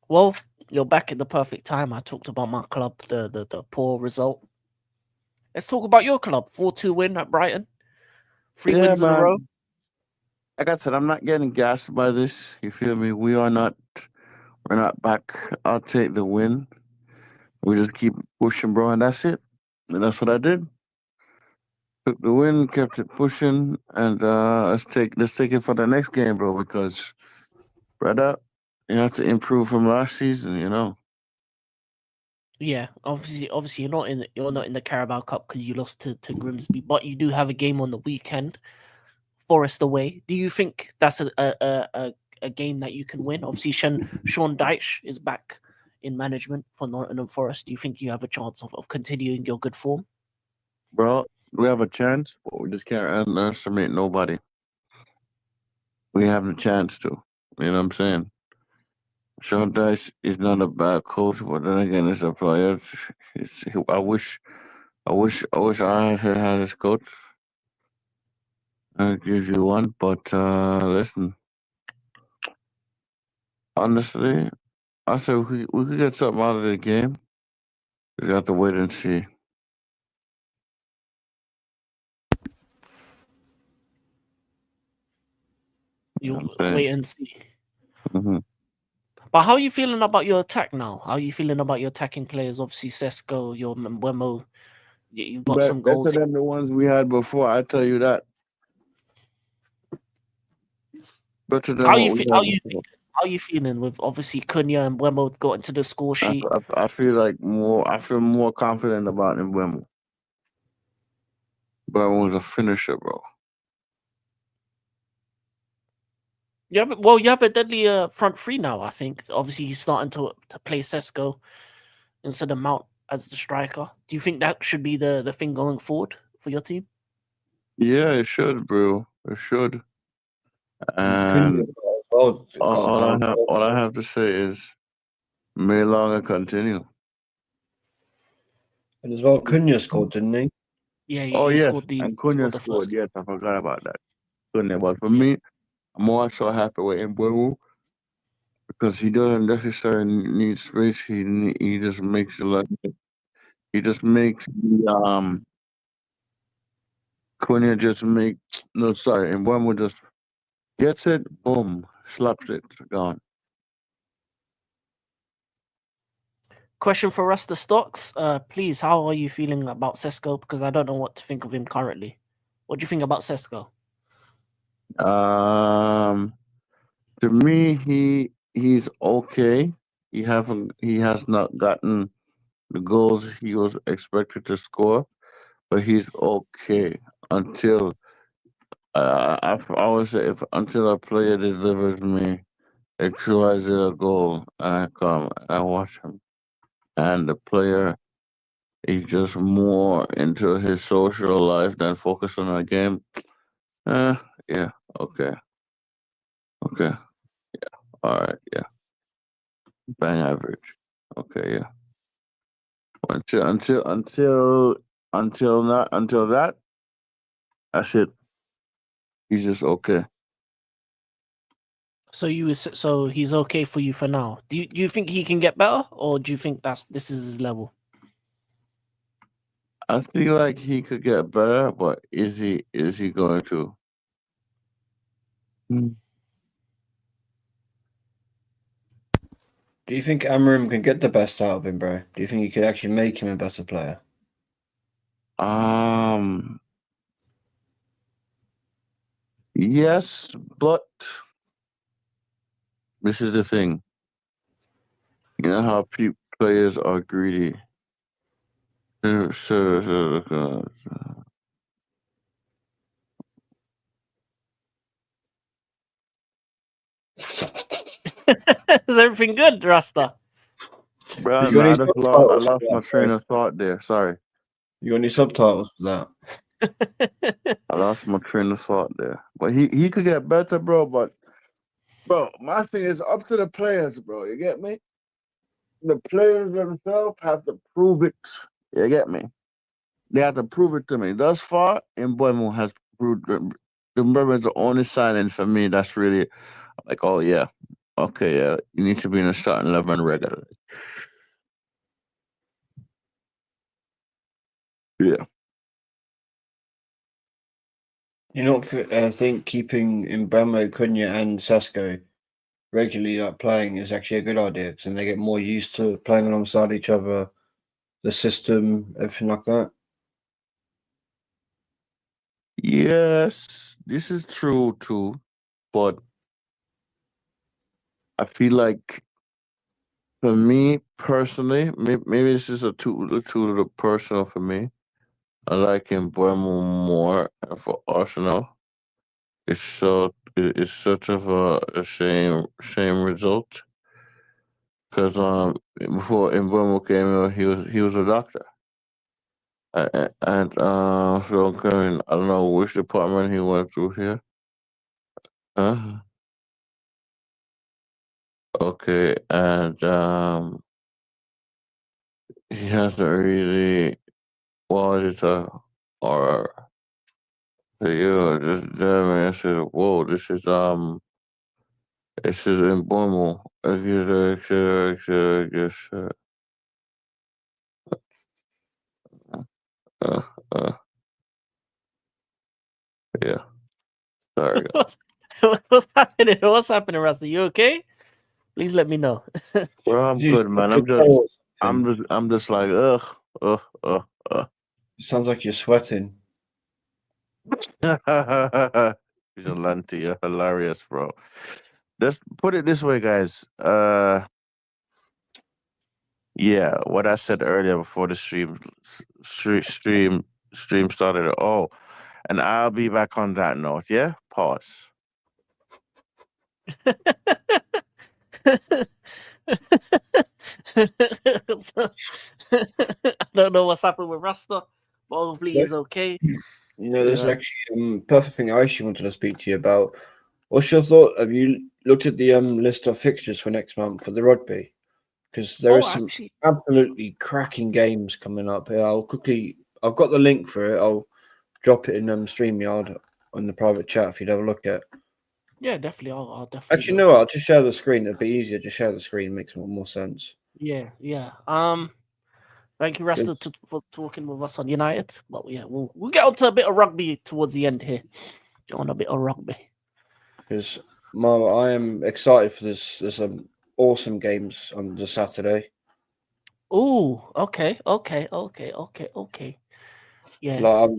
Well, you're back at the perfect time. I talked about my club, the poor result. Let's talk about your club. 4-2 win at Brighton. Three Yeah, wins in a row. man. Like I said, I'm not getting gassed by this. You feel me? We're not back. I'll take the win. We just keep pushing, bro, and that's it. And that's what I did. Took the win, kept it pushing, and let's take it for the next game, bro. Because brother, you have to improve from last season. Yeah, obviously you're not in the Carabao Cup because you lost to Grimsby, but you do have a game on the weekend. Forest away. Do you think that's a game that you can win? Obviously, Sean Dyche is back in management for Nottingham Forest. Do you think you have a chance of continuing your good form? bro. We have a chance, but we just can't underestimate nobody. We have the chance to. You know what I'm saying? Sean Dyche is not a bad coach, but then again, it's a player. I wish I had his coach. I give you one, but listen, honestly, I said we could get something out of the game. Just got to wait and see. You know what You'll I'm saying? wait and see. Hmm. But how are you feeling about your attack now? How are you feeling about your attacking players? Obviously, Sesko, your Mbeumo, you've got some Better goals. than the ones we had before. I tell you that. Better than How what you we feel? had before. How you feeling with obviously Cunha and Mbeumo got into the score I, sheet? I, I feel like more. I feel more confident about Mbeumo. Mbeumo was a finisher, bro. You have a deadly front three now. I think obviously he's starting to play Sesko instead of Mount as the striker. Do you think that should be the thing going forward for your team? Yeah, it should, bro. It should. And Cunha And as well all, got a all couple I of have, goals. all I have to say is, may longer continue. And as well, Cunha scored, didn't he? Yeah, Oh he yes, scored the and Cunha first scored. goal. Yes, I forgot about that. Cunha, but for Yeah, me, I'm more so happy with Mbeumo because he doesn't necessarily need space. He just makes a lot. He just makes the Cunha just make no sorry, and one would just gets it, boom, slaps it, gone. Question for Rasta Stocks. Please, how are you feeling about Sesko? Because I don't know what to think of him currently. What do you think about Sesko? Um, to me, he's okay. He has not gotten the goals he was expected to score, but he's okay until I always say if until a player delivers me XYZ a goal and I come and I watch him and the player is just more into his social life than focus on the game. Uh, yeah, okay, okay, all right, yeah, bang average. Okay, yeah. Until that, that's it. He's just okay. So he's okay for you for now. Do you think he can get better, or do you think this is his level? I feel like he could get better, but is he going to? Hmm. Do you think Amarim can get the best out of him, bro? Do you think he could actually make him a better player? Um, yes, but this is the thing. You know how players are greedy. Is everything good, Rasta? Bro, You got no, any I subtitles for lost that, my train bro? of thought there. Sorry, You got any subtitles for that? I lost my train of thought there. But he could get better, bro. But bro, my thing is up to the players, bro. You get me? The players themselves have to prove it. You get me? They have to prove it to me. Thus far, Mboimo has proved the Mboimo is the only signing for me that's really like, oh yeah, okay, yeah, you need to be in the starting 11 regularly. Yeah. You not think keeping Mbemo, Cunha, and Sesko regularly playing is actually a good idea because then they get more used to playing alongside each other, the system, everything like that. Yes, this is true too, but I feel like for me personally, maybe this is a too little personal for me. I like Mboimo more for Arsenal. It's such of a shame result because before Mboimo came in, he was a doctor. And so Kevin, I don't know which department he went through here. Uh, okay, and he hasn't really wanted to or just damn man, I said, whoa, this is informal. Uh, uh, yeah, sorry. what's, what's happening? What's happening, Rasta? You okay? Please let me know. Bro, I'm Do you good, stop man. your I'm just, toe or I'm something? just, I'm just like, ugh, ugh. It sounds like you're sweating. Vigilante, you're hilarious, bro. Let's put it this way, guys. Yeah, what I said earlier before the stream started. Oh, and I'll be back on that note. Yeah, pause. So, I don't know what's happened with Rasta, but hopefully But, he's okay. there's Yeah. actually perfect thing I actually wanted to speak to you about. What's your thought? Have you looked at the list of fixtures for next month for the rugby? Because there Oh, is some actually, absolutely cracking games coming up here. I've got the link for it. I'll drop it in StreamYard on the private chat if you'd have a look at. yeah, definitely. I'll definitely Actually, look. no, I'll just share the screen. It'd be easier. Just share the screen. Makes more sense. Yeah, yeah. Thank you, Good. Rasta, for talking with us on United. But yeah, we'll get on to a bit of rugby towards the end here. Get on a bit of rugby. Because I am excited for this. There's some awesome games on the Saturday. Oh, okay. Yeah. Like,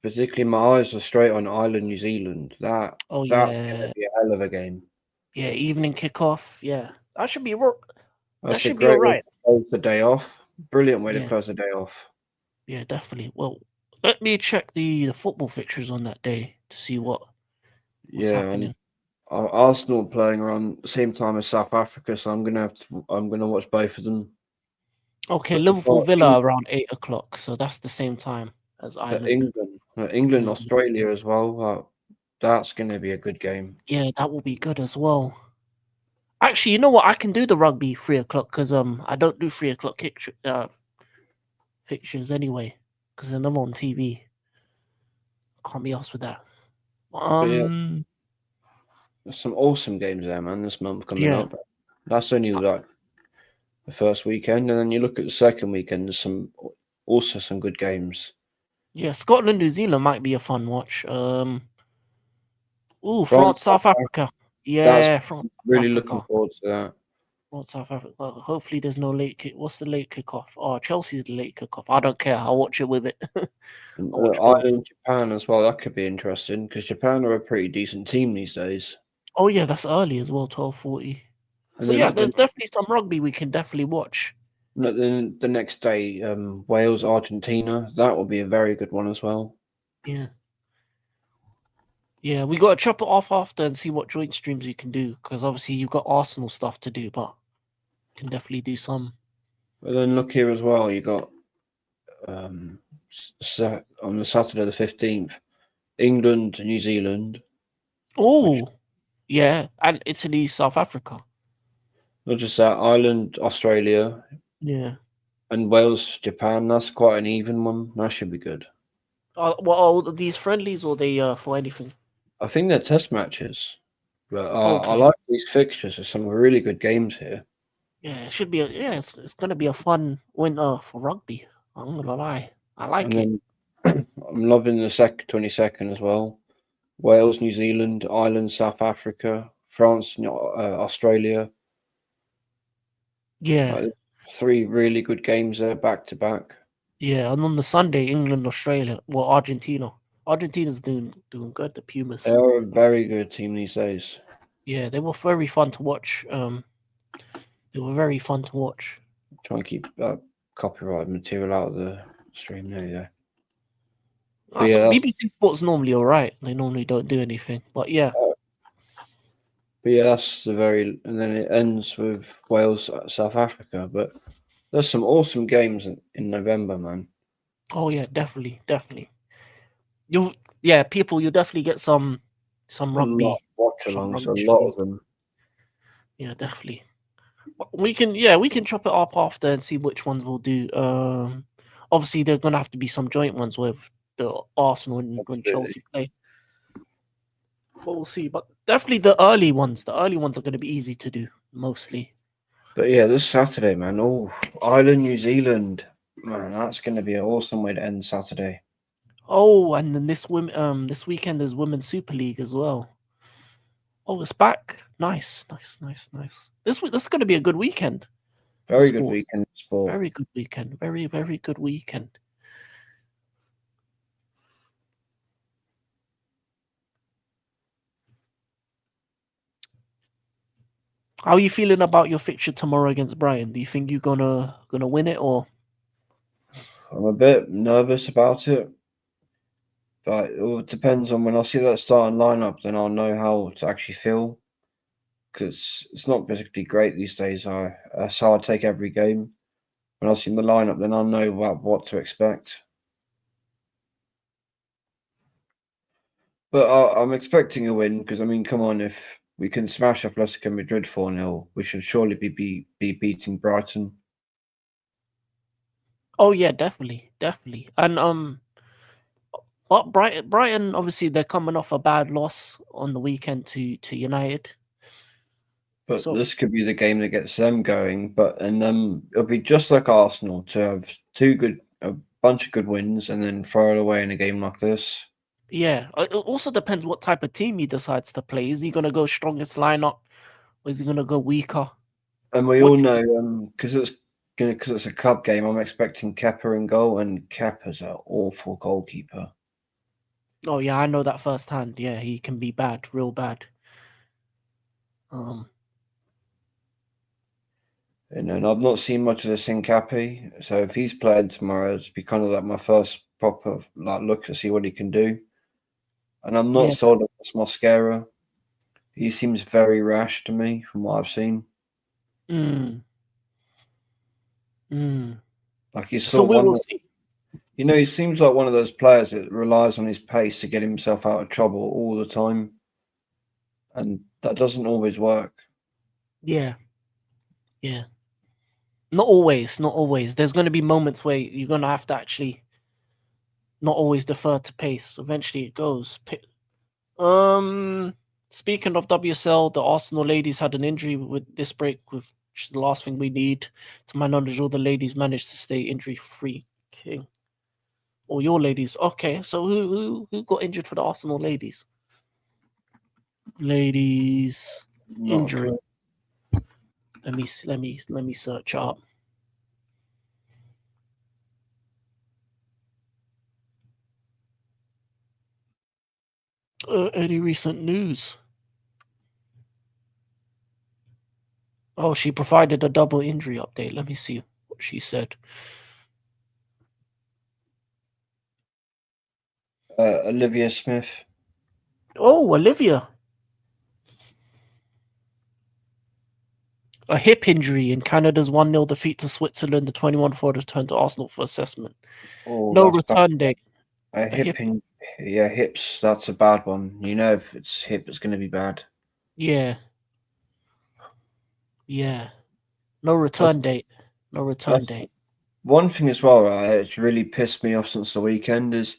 particularly my eyes are straight on Ireland, New Zealand. Oh That's gonna yeah. be a hell of a game. Yeah. Evening kickoff. Yeah. That should be that That's a should be all great way right. to close the day off. Brilliant way to Yeah. close the day off. Yeah. Definitely. Well, let me check the football fixtures on that day to see what's Yeah, and happening. Arsenal playing around the same time as South Africa, so I'm gonna watch both of them. Okay, But Liverpool Villa around 8 o'clock, so that's the same time as Ireland. England, New Zealand. Australia as well. That's gonna be a good game. Yeah, that will be good as well. Actually, you know what? I can do the rugby 3 o'clock because I don't do 3 o'clock pictures anyway because they're never on TV. Can't be asked with that. But yeah, there's some awesome games there, man. This month coming Yeah, up. That's only like the first weekend, and then you look at the second weekend. There's also some good games. yeah. Scotland, New Zealand might be a fun watch. France, France, South Africa. that's Yeah, France, South really looking Africa. forward to that. France, South Africa. Hopefully, there's no late kick. What's the late kickoff? Oh, Chelsea's the late kickoff. I don't care. I'll watch it with it. And, I'll watch both. Ireland, Japan as well. That could be interesting because Japan are a pretty decent team these days. Oh yeah, that's early as well, 12:40. And So then yeah, there's definitely some rugby we can definitely watch. then the next day, Wales, Argentina. That will be a very good one as well. Yeah. Yeah, we got to chop it off after and see what joint streams we can do because obviously you've got Arsenal stuff to do, but can definitely do some. But then look here as well. You got on the Saturday the 15th, England, New Zealand. Oh, yeah, and Italy, South Africa. Not just that, Ireland, Australia, Yeah. and Wales, Japan. That's quite an even one. That should be good. Well, are these friendlies or they for anything? I think they're test matches, but I Okay. like these fixtures. There's some really good games here. Yeah, it should be. It's gonna be a fun winter for rugby. I'm not gonna lie, I like it. And then I'm loving the 22nd as well. Wales, New Zealand, Ireland, South Africa, France, Australia. Yeah, Like, 3 really good games there back to back. yeah, and on the Sunday, England, Australia, well, Argentina. Argentina's doing good. The Pumas. They are a very good team these days. Yeah, they were very fun to watch. They were very fun to watch. Try and keep copyright material out of the stream. There you go. So Yeah, BBC Sports normally all right. They normally don't do anything, but yeah. But yeah, that's and then it ends with Wales, South Africa. But there's some awesome games in November, man. Oh yeah, definitely. You'll definitely get some rugby. Watch alongs, a lot of them. Yeah, definitely. We can chop it up after and see which ones we'll do. Obviously there are gonna have to be some joint ones with the Arsenal and when Chelsea play. But we'll see. But definitely the early ones are gonna be easy to do mostly. But yeah, this Saturday, man. Oh, Ireland, New Zealand, man. That's going to be an awesome way to end Saturday. Oh, and then this weekend is Women's Super League as well. Oh, it's back. Nice. This is going to be a good weekend. Very good weekend sport. Very good weekend. Very, very good weekend. How are you feeling about your fixture tomorrow against Brighton? Do you think you're gonna win it or? I'm a bit nervous about it, but it depends on when I see that starting lineup. Then I'll know how to actually feel, because it's not particularly great these days. That's how I take every game. When I see the lineup, then I'll know what to expect. But I'm expecting a win because, I mean, come on, if we can smash Atletico Madrid 4-0, we should surely be beating Brighton. Oh yeah, definitely. And but Brighton obviously they're coming off a bad loss on the weekend to United. But So this could be the game that gets them going. And it'll be just like Arsenal to have a bunch of good wins, and then throw it away in a game like this. yeah, it also depends what type of team he decides to play. Is he gonna go strongest lineup, or is he gonna go weaker? And we What all do know because it's a cup game. I'm expecting Kepa in goal, and Kepa's an awful goalkeeper. Oh yeah, I know that firsthand. Yeah, he can be bad, real bad. And I've not seen much of this in Cappy, so if he's playing tomorrow, it's be kind of like my first proper look to see what he can do. And I'm not Yeah. sold on this Mosquera. He seems very rash to me from what I've seen. Mm. Mm. Like you So saw we will one, see. he seems like one of those players that relies on his pace to get himself out of trouble all the time, and that doesn't always work. Yeah. Yeah. Not always. Not always. There's going to be moments where you're going to have to actually not always defer to pace. Eventually, it goes. Speaking of WSL, the Arsenal ladies had an injury with this break, which is the last thing we need. To my knowledge, all the ladies managed to stay injury free. King. Or your ladies. Okay, so who got injured for the Arsenal ladies? Ladies Not a injury. clue. Let me search up. Any recent news? Oh, she provided a double injury update. Let me see what she said. Olivia Smith. Oh, Olivia. A hip injury in Canada's 1-0 defeat to Switzerland. The 21 forward returned to Arsenal for assessment. Oh, No that's bad. return date. A hip- yeah, hips. That's a bad one. You know, if it's hip, it's going to be bad. Yeah. Yeah. No return date. No return date. One thing as well, right, it's really pissed me off since the weekend is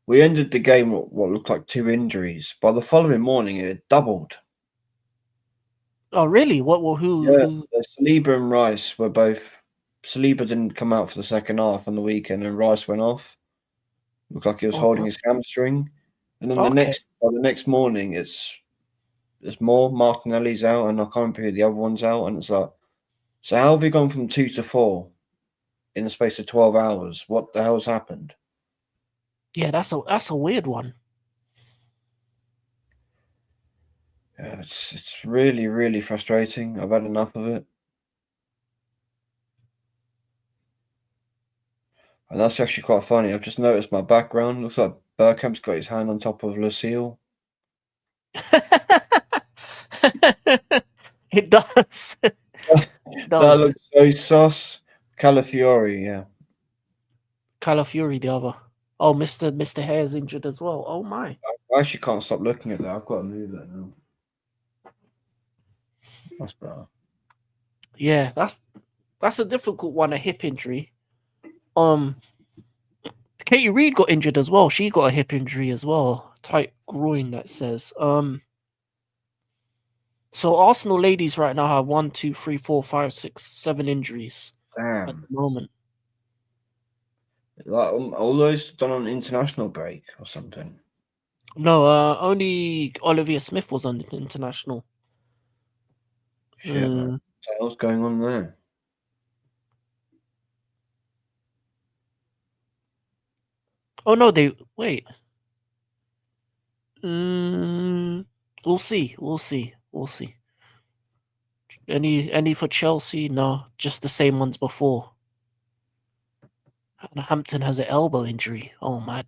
we ended the game with what looked like 2 injuries. By the following morning, it had doubled. Oh, really? What? Well, Yeah, who? Saliba and Rice were both. Saliba didn't come out for the second half on the weekend, and Rice went off. Looked like he was holding Oh, his hamstring. And then okay. the next morning, it's more. Martinelli's out, and I can't remember who the other one's out, and it's like, so how have we gone from 2 to 4 in the space of 12 hours? What the hell's happened? Yeah, that's a weird one. Yeah, it's really, really frustrating. I've had enough of it. And that's actually quite funny. I've just noticed my background. Looks like Bergkamp's got his hand on top of Lucille. It does. It That does. looks so sus. Calafiori, yeah. Calafiori, the other. Oh, Mr. Hare's injured as well. Oh my. I actually can't stop looking at that. I've got to move that now. That's better. Yeah, that's a difficult one, a hip injury. Katie Reed got injured as well. She got a hip injury as well. Tight groin, that says. So Arsenal ladies right now have 1, 2, 3, 4, 5, 6, 7 injuries at Damn. the moment. Like all those done on international break or something. No, only Olivia Smith was on the international. Shit, man. What the hell's going on there? Oh no, they wait. We'll see. We'll see. We'll see. Any for Chelsea? No, just the same ones before. And Hampton has an elbow injury. Oh, mad.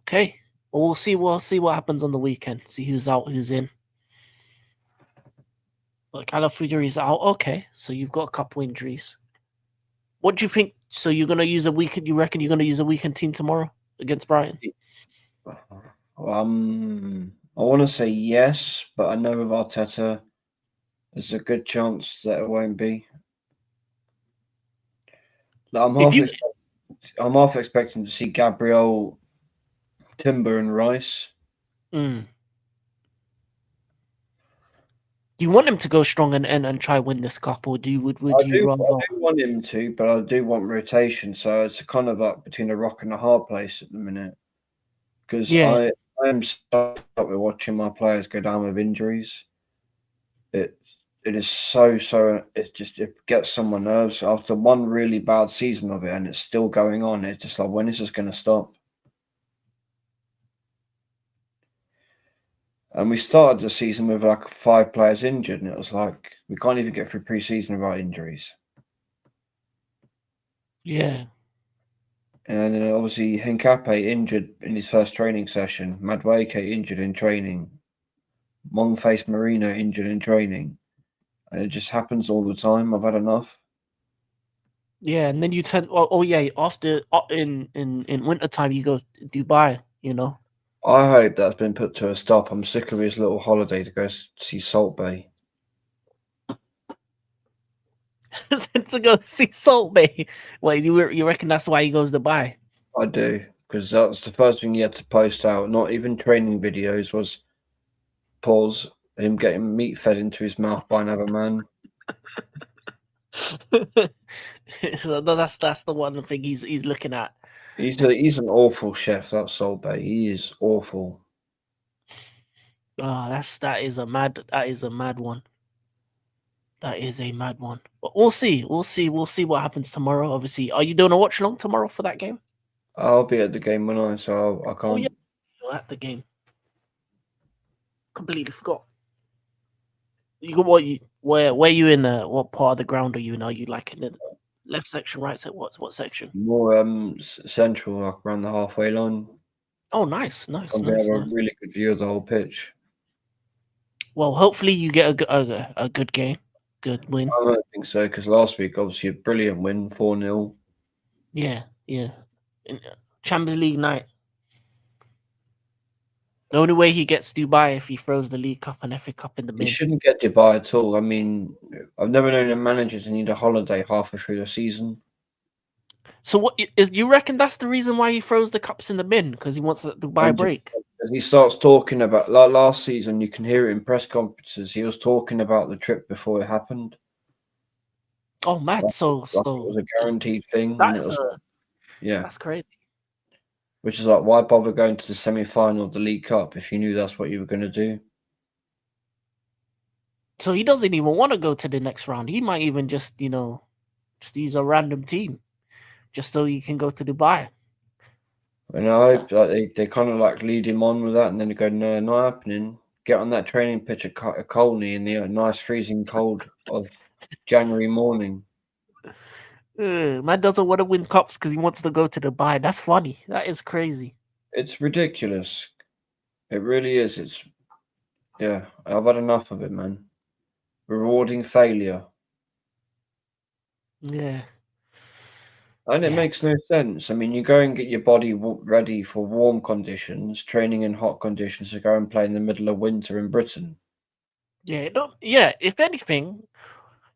Okay. Well, we'll see. We'll see what happens on the weekend. See who's out, who's in. Like Calafiori's out. Okay, so you've got a couple injuries. What do you think? So you're gonna use a weekend? You reckon you're gonna use a weekend team tomorrow against Brighton? I want to say yes, but I know with Arteta, there's a good chance that it won't be. Like, I'm half expecting to see Gabriel, Timber, and Rice. Mm. Do you want him to go strong and try win this cup, or would you I rather? do want him to, but I do want rotation. So it's kind of like between a rock and a hard place at the minute. Because Yeah, I am stuck with watching my players go down with injuries. It it is it gets on my nerves after one really bad season of it, and it's still going on. It's just like, when is this going to stop? And we started the season with like 5 players injured, and it was like we can't even get through pre-season without injuries. yeah, And then obviously Hincape injured in his first training session, Madueke injured in training, Face Marino injured in training. And it just happens all the time. I've had enough. yeah. And then you turn. Oh yeah. After in wintertime, you go to Dubai. You know. I hope that's been put to a stop. I'm sick of his little holiday to go see Salt Bay. To go see Salt Bay. Wait, you reckon that's why he goes to Dubai? I do, because that's the first thing he had to post out. Not even training videos, was pause him getting meat fed into his mouth by another man. So that's the one thing he's looking at. He's an awful chef. That Salt Bay. He is awful. Oh, that is a mad one. That is a mad one. But we'll see. We'll see what happens tomorrow. Obviously, are you doing a watch along tomorrow for that game? I'll be at the game when I Oh yeah, can't. you're at the game. Completely forgot. You got what you where you in? What part of the ground are you in? Are you like in the left section, right section? What section? More central, like around the halfway line. Oh, nice. We have a really good view of the whole pitch. Well, hopefully you get a good game, good win. I don't think so, because last week obviously a brilliant win, 4-0. Yeah. Champions League night. The only way he gets Dubai if he throws the League Cup and FA Cup in the He bin. shouldn't get Dubai at all. I mean, I've never known a manager to need a holiday halfway through the season. So what is you reckon that's the reason why he throws the cups in the bin, because he wants that Dubai break? He starts talking about, like last season, you can hear it in press conferences. He was talking about the trip before it happened. Oh, mad! Like, So it was a guaranteed thing. that's crazy. Which is like, why bother going to the semi-final of the League Cup if you knew that's what you were going to do? So he doesn't even want to go to the next round. He might even just use a random team, just so he can go to Dubai. And I hope they kind of like lead him on with that, and then they go, no, not happening. Get on that training pitch at Colney in the nice freezing cold of January morning. Man doesn't want to win cups because he wants to go to Dubai. That's funny. That is crazy. It's ridiculous. It really is. I've had enough of it, man. Rewarding failure. Yeah. And it makes no sense. I mean, you go and get your body ready for warm conditions, training in hot conditions to go and play in the middle of winter in Britain. Yeah. Yeah. If anything,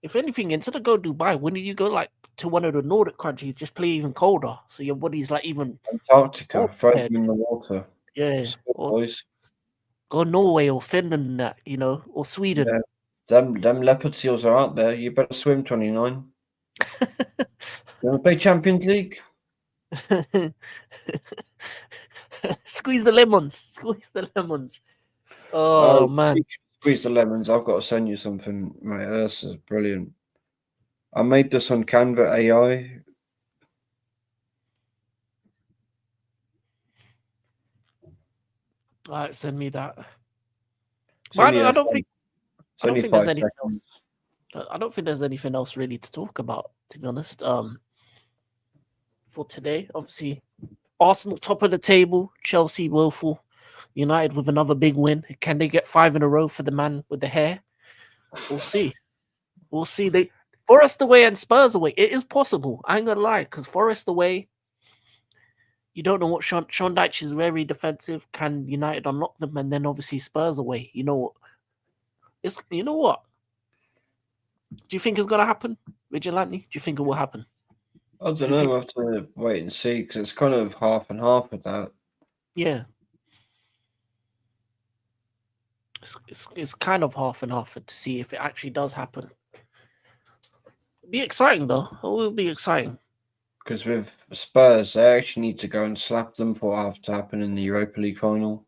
instead of go Dubai, wouldn't you go like to one of the Nordic countries, just play even colder, so your body's like even Antarctica, throw them in the water. Yeah. Boys. Go Norway or Finland, or Sweden. Yeah. Them leopard seals are out there. You better swim, 29. You want to play Champions League? Squeeze the lemons. Oh man. Squeeze the lemons. I've got to send you something, mate. This is brilliant. I made this on Canva AI. All right, send me that. I don't think there's anything else. I don't think there's anything else really to talk about, to be honest. For today, obviously, Arsenal top of the table, Chelsea woeful, United with another big win. Can they get 5 in a row for the man with the hair? We'll see. They Forest away and Spurs away. It is possible. I ain't gonna lie, because Forest away, you don't know what Sean Dyche is very defensive. Can United unlock them? And then obviously Spurs away. You know what? Do you think it's gonna happen, Vigilante? Do you think it will happen? I don't know. We'll have to wait and see, because it's kind of half and half with that. Yeah. It's kind of half and half to see if it actually does happen. It'll be exciting though. It will be exciting. Because with Spurs, they actually need to go and slap them for what has to happen in the Europa League final.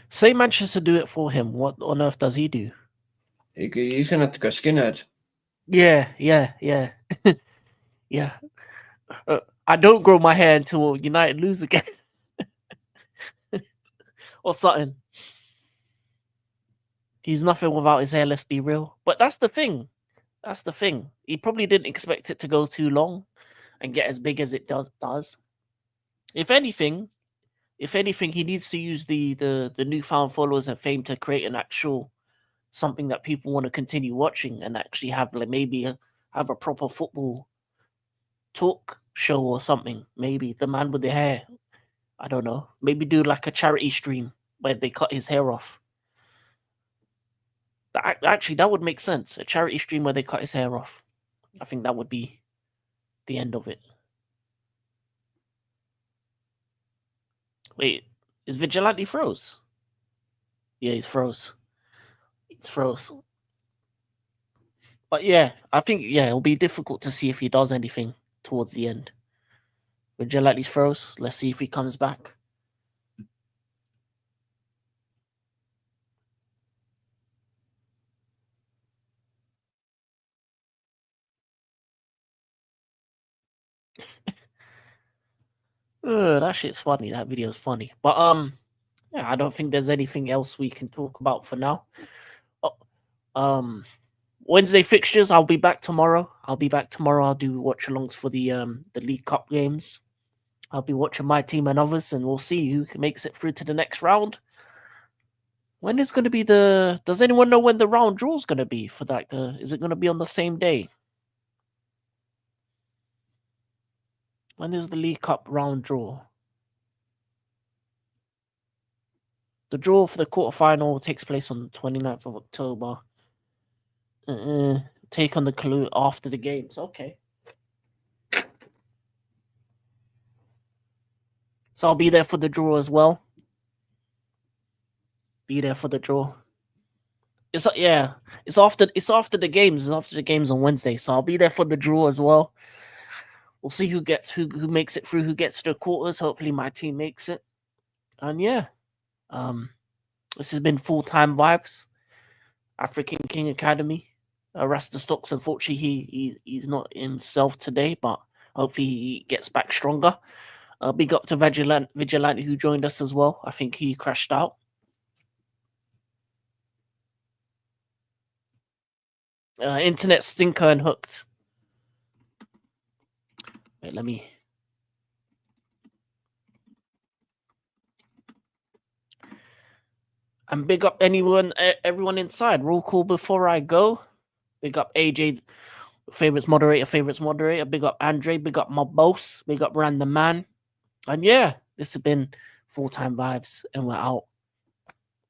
Say Manchester do it for him. What on earth does he do? He's going to have to go skinhead. Yeah. Yeah. I don't grow my hair until United lose again. Or something. He's nothing without his hair, let's be real. But that's the thing. That's the thing. He probably didn't expect it to go too long and get as big as it does. If anything, he needs to use the newfound followers and fame to create an actual something that people want to continue watching and actually have like maybe have a proper football talk show or something. Maybe the man with the hair. I don't know. Maybe do like a charity stream where they cut his hair off. Actually, that would make sense. A charity stream where they cut his hair off. I think that would be the end of it. Wait, is Vigilante froze? Yeah, he's froze. It's froze. But yeah, I think it'll be difficult to see if he does anything towards the end. Vigilante's froze. Let's see if he comes back. That shit's funny. That video's funny. But yeah, I don't think there's anything else we can talk about for now. Wednesday fixtures. I'll be back tomorrow. I'll do watch-alongs for the League Cup games. I'll be watching my team and others, and we'll see who makes it through to the next round. When is going to be does anyone know when the round draw is going to be for that? Is it going to be on the same day? When is the League Cup round draw? The draw for the quarterfinal takes place on the 29th of October. Take on the clue after the games. Okay. So I'll be there for the draw as well. Be there for the draw. It's after the games. It's after the games on Wednesday. So I'll be there for the draw as well. We'll see who makes it through, who gets to the quarters. Hopefully my team makes it. And yeah. This has been Full-Time Vibes, African King Academy. Rasta Stocks, unfortunately, he's not himself today, but hopefully he gets back stronger. Big up to Vigilante who joined us as well. I think he crashed out. Internet stinker and hooked. Wait, let me... And big up everyone inside. Roll call before I go. Big up AJ, favorites moderator. Big up Andre. Big up my boss. Big up Random Man. And yeah, this has been Full-Time Vibes, and we're out.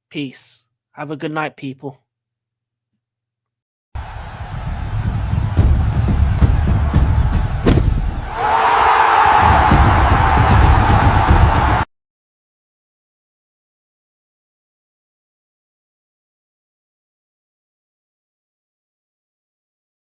Peace. Have a good night, people.